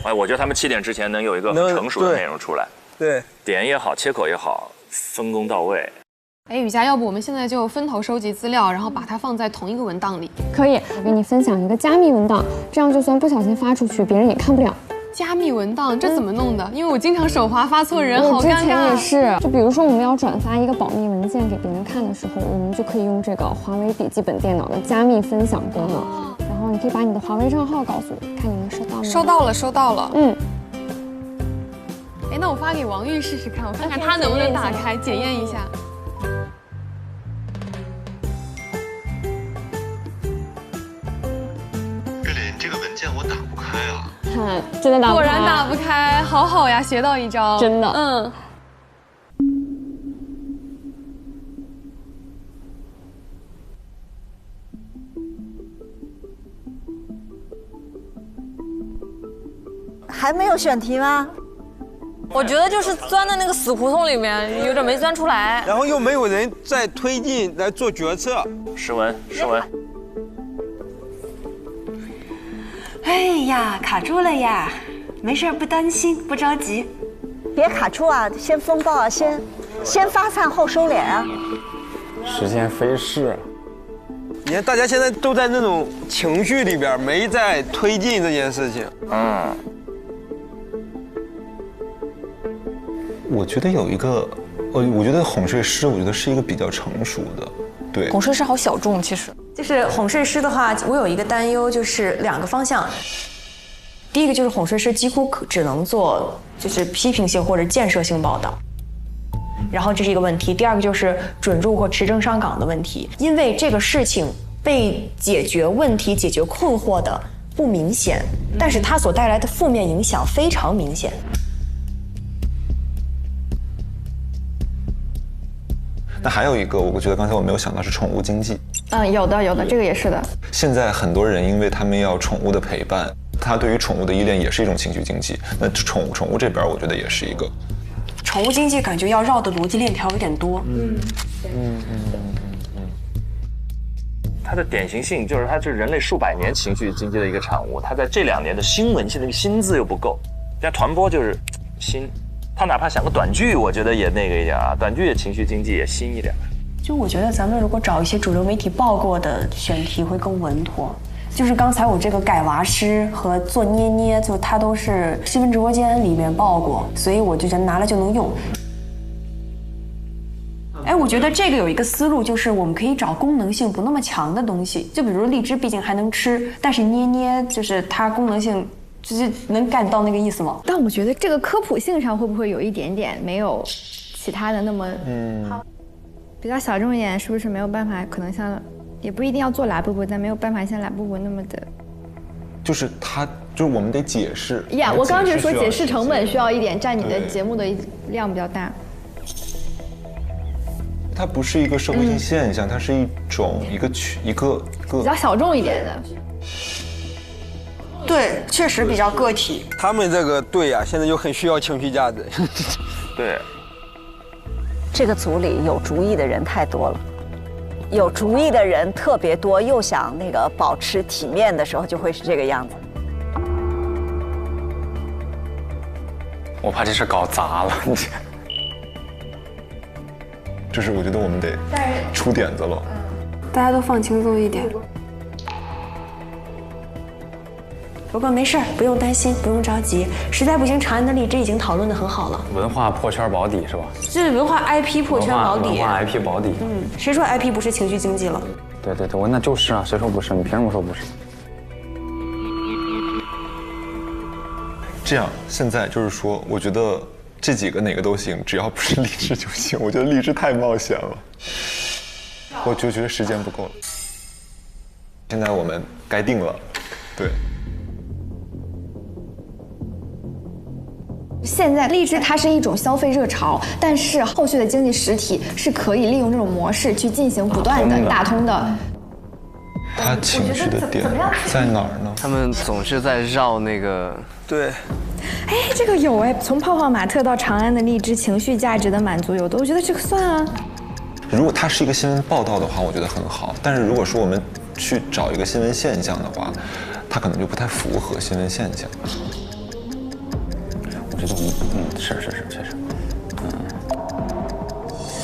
哎，我觉得他们7点之前能有一个很成熟的内容出来。对，点也好，切口也好，分工到位。哎，雨佳，要不我们现在就分头收集资料，然后把它放在同一个文档里。可以，我给你分享一个加密文档，这样就算不小心发出去，别人也看不了。加密文档这怎么弄的？因为我经常手滑发错人，好尴尬。我之前也是，就比如说我们要转发一个保密文件给别人看的时候，我们就可以用这个华为笔记本电脑的加密分享功能。然后你可以把你的华为账号告诉我，看你能收到吗？收到了，收到了。哎，那我发给王玉试试看，我看看他能不能打开，检验一下。月玲，这个文件我打不开啊。真的打不开，果然打不开，好好呀，学到一招，真的。还没有选题吗？我觉得就是钻在那个死胡同里面，有点没钻出来。然后又没有人在推进来做决策。诗文。哎呀，卡住了呀！没事，不担心，不着急。别卡住啊，先风暴啊，先发散后收敛啊。时间飞逝。你看，大家现在都在那种情绪里边，没在推进这件事情。我觉得有一个，我觉得哄睡师，我觉得是一个比较成熟的，对。哄睡师好小众，其实。就是哄睡师的话，我有一个担忧，就是2个方向。第一个就是哄睡师几乎只能做就是批评性或者建设性报道，然后这是一个问题。第2个就是准入或持证上岗的问题，因为这个事情被解决问题、解决困惑的不明显，但是它所带来的负面影响非常明显。那还有一个，我觉得刚才我没有想到是宠物经济。有的，这个也是的。现在很多人因为他们要宠物的陪伴，他对于宠物的依恋也是一种情绪经济。那宠物这边，我觉得也是一个。宠物经济感觉要绕的逻辑链条有点多。它的典型性就是它是人类数百年情绪经济的一个产物，它在这2年的新文性那个新字又不够，像团播就是新，他哪怕想个短剧，我觉得也那个一点啊，短剧的情绪经济也新一点。就我觉得咱们如果找一些主流媒体报过的选题会更稳妥。就是刚才我这个改娃师和做捏捏，就它都是新闻直播间里面报过，所以我就觉得拿来就能用。哎，我觉得这个有一个思路，就是我们可以找功能性不那么强的东西，就比如荔枝毕竟还能吃，但是捏捏就是它功能性就是能 get 到那个意思吗？但我觉得这个科普性上会不会有一点点没有其他的那么比较小众一点，是不是没有办法？可能像也不一定要做拉布布，但没有办法像拉布布那么的。就是我们得解释。呀，我刚刚就是说解释成本需要一点，占你的节目的量比较大。它不是一个社会性现象，它是一种一个比较小众一点的。对，确实比较个体。他们这个队啊，现在就很需要情绪价值。对。这个组里有主意的人太多了，有主意的人特别多，又想那个保持体面的时候，就会是这个样子。我怕这事搞砸了。就是我觉得我们得出点子了。大家都放轻松一点。不过没事，不用担心，不用着急。实在不行，长安的荔枝已经讨论得很好了。文化破圈保底是吧？是文化 IP 破圈保底。文化 IP 保底。谁说 IP 不是情绪经济了？对，那就是啊，谁说不是？你凭什么说不是？这样，现在就是说，我觉得这几个哪个都行，只要不是励志就行。我觉得励志太冒险了，我就觉得时间不够了。现在我们该定了，对。现在荔枝它是一种消费热潮，但是后续的经济实体是可以利用这种模式去进行不断的打通的。他情绪的点在哪儿呢？他们总是在绕那个。对。哎，这个有哎，从泡泡玛特到长安的荔枝，情绪价值的满足有的，我觉得这个算啊。如果它是一个新闻报道的话，我觉得很好。但是如果说我们去找一个新闻现象的话，它可能就不太符合新闻现象。我觉得是，确实，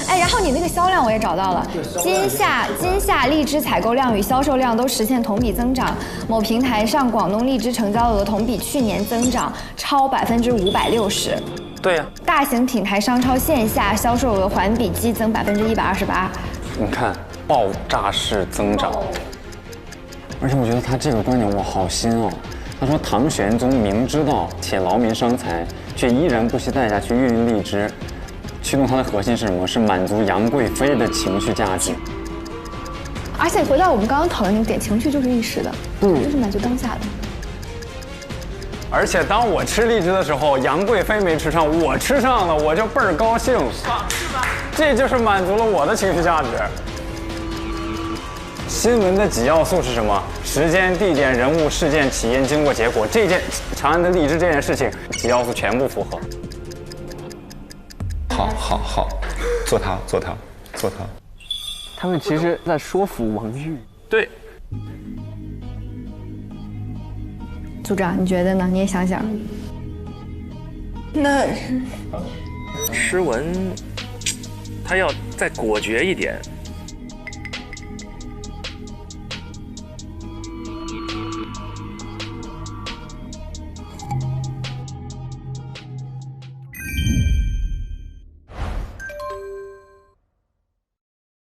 哎，然后你那个销量我也找到了，今夏荔枝采购量与销售量都实现同比增长，某平台上广东荔枝成交额同比去年增长超560%。对呀，大型品牌商超线下销售额环比激增128%。你看，爆炸式增长。而且我觉得他这个观点我好新哦。他说唐玄宗明知道且劳民伤财，却依然不惜代价去运荔枝，驱动它的核心是什么？是满足杨贵妃的情绪价值。而且回到我们刚刚讨论那个点，情绪就是一时的，就是满足当下的。而且当我吃荔枝的时候，杨贵妃没吃上，我吃上了，我就倍儿高兴，这就是满足了我的情绪价值。新闻的几要素是什么？时间、地点、人物、事件、起因、经过、结果。这件长安的荔枝这件事情，几要素全部符合。好，做它。他们其实在说服王玉。对。组长，你觉得呢？你也想想。那诗文，他要再果决一点。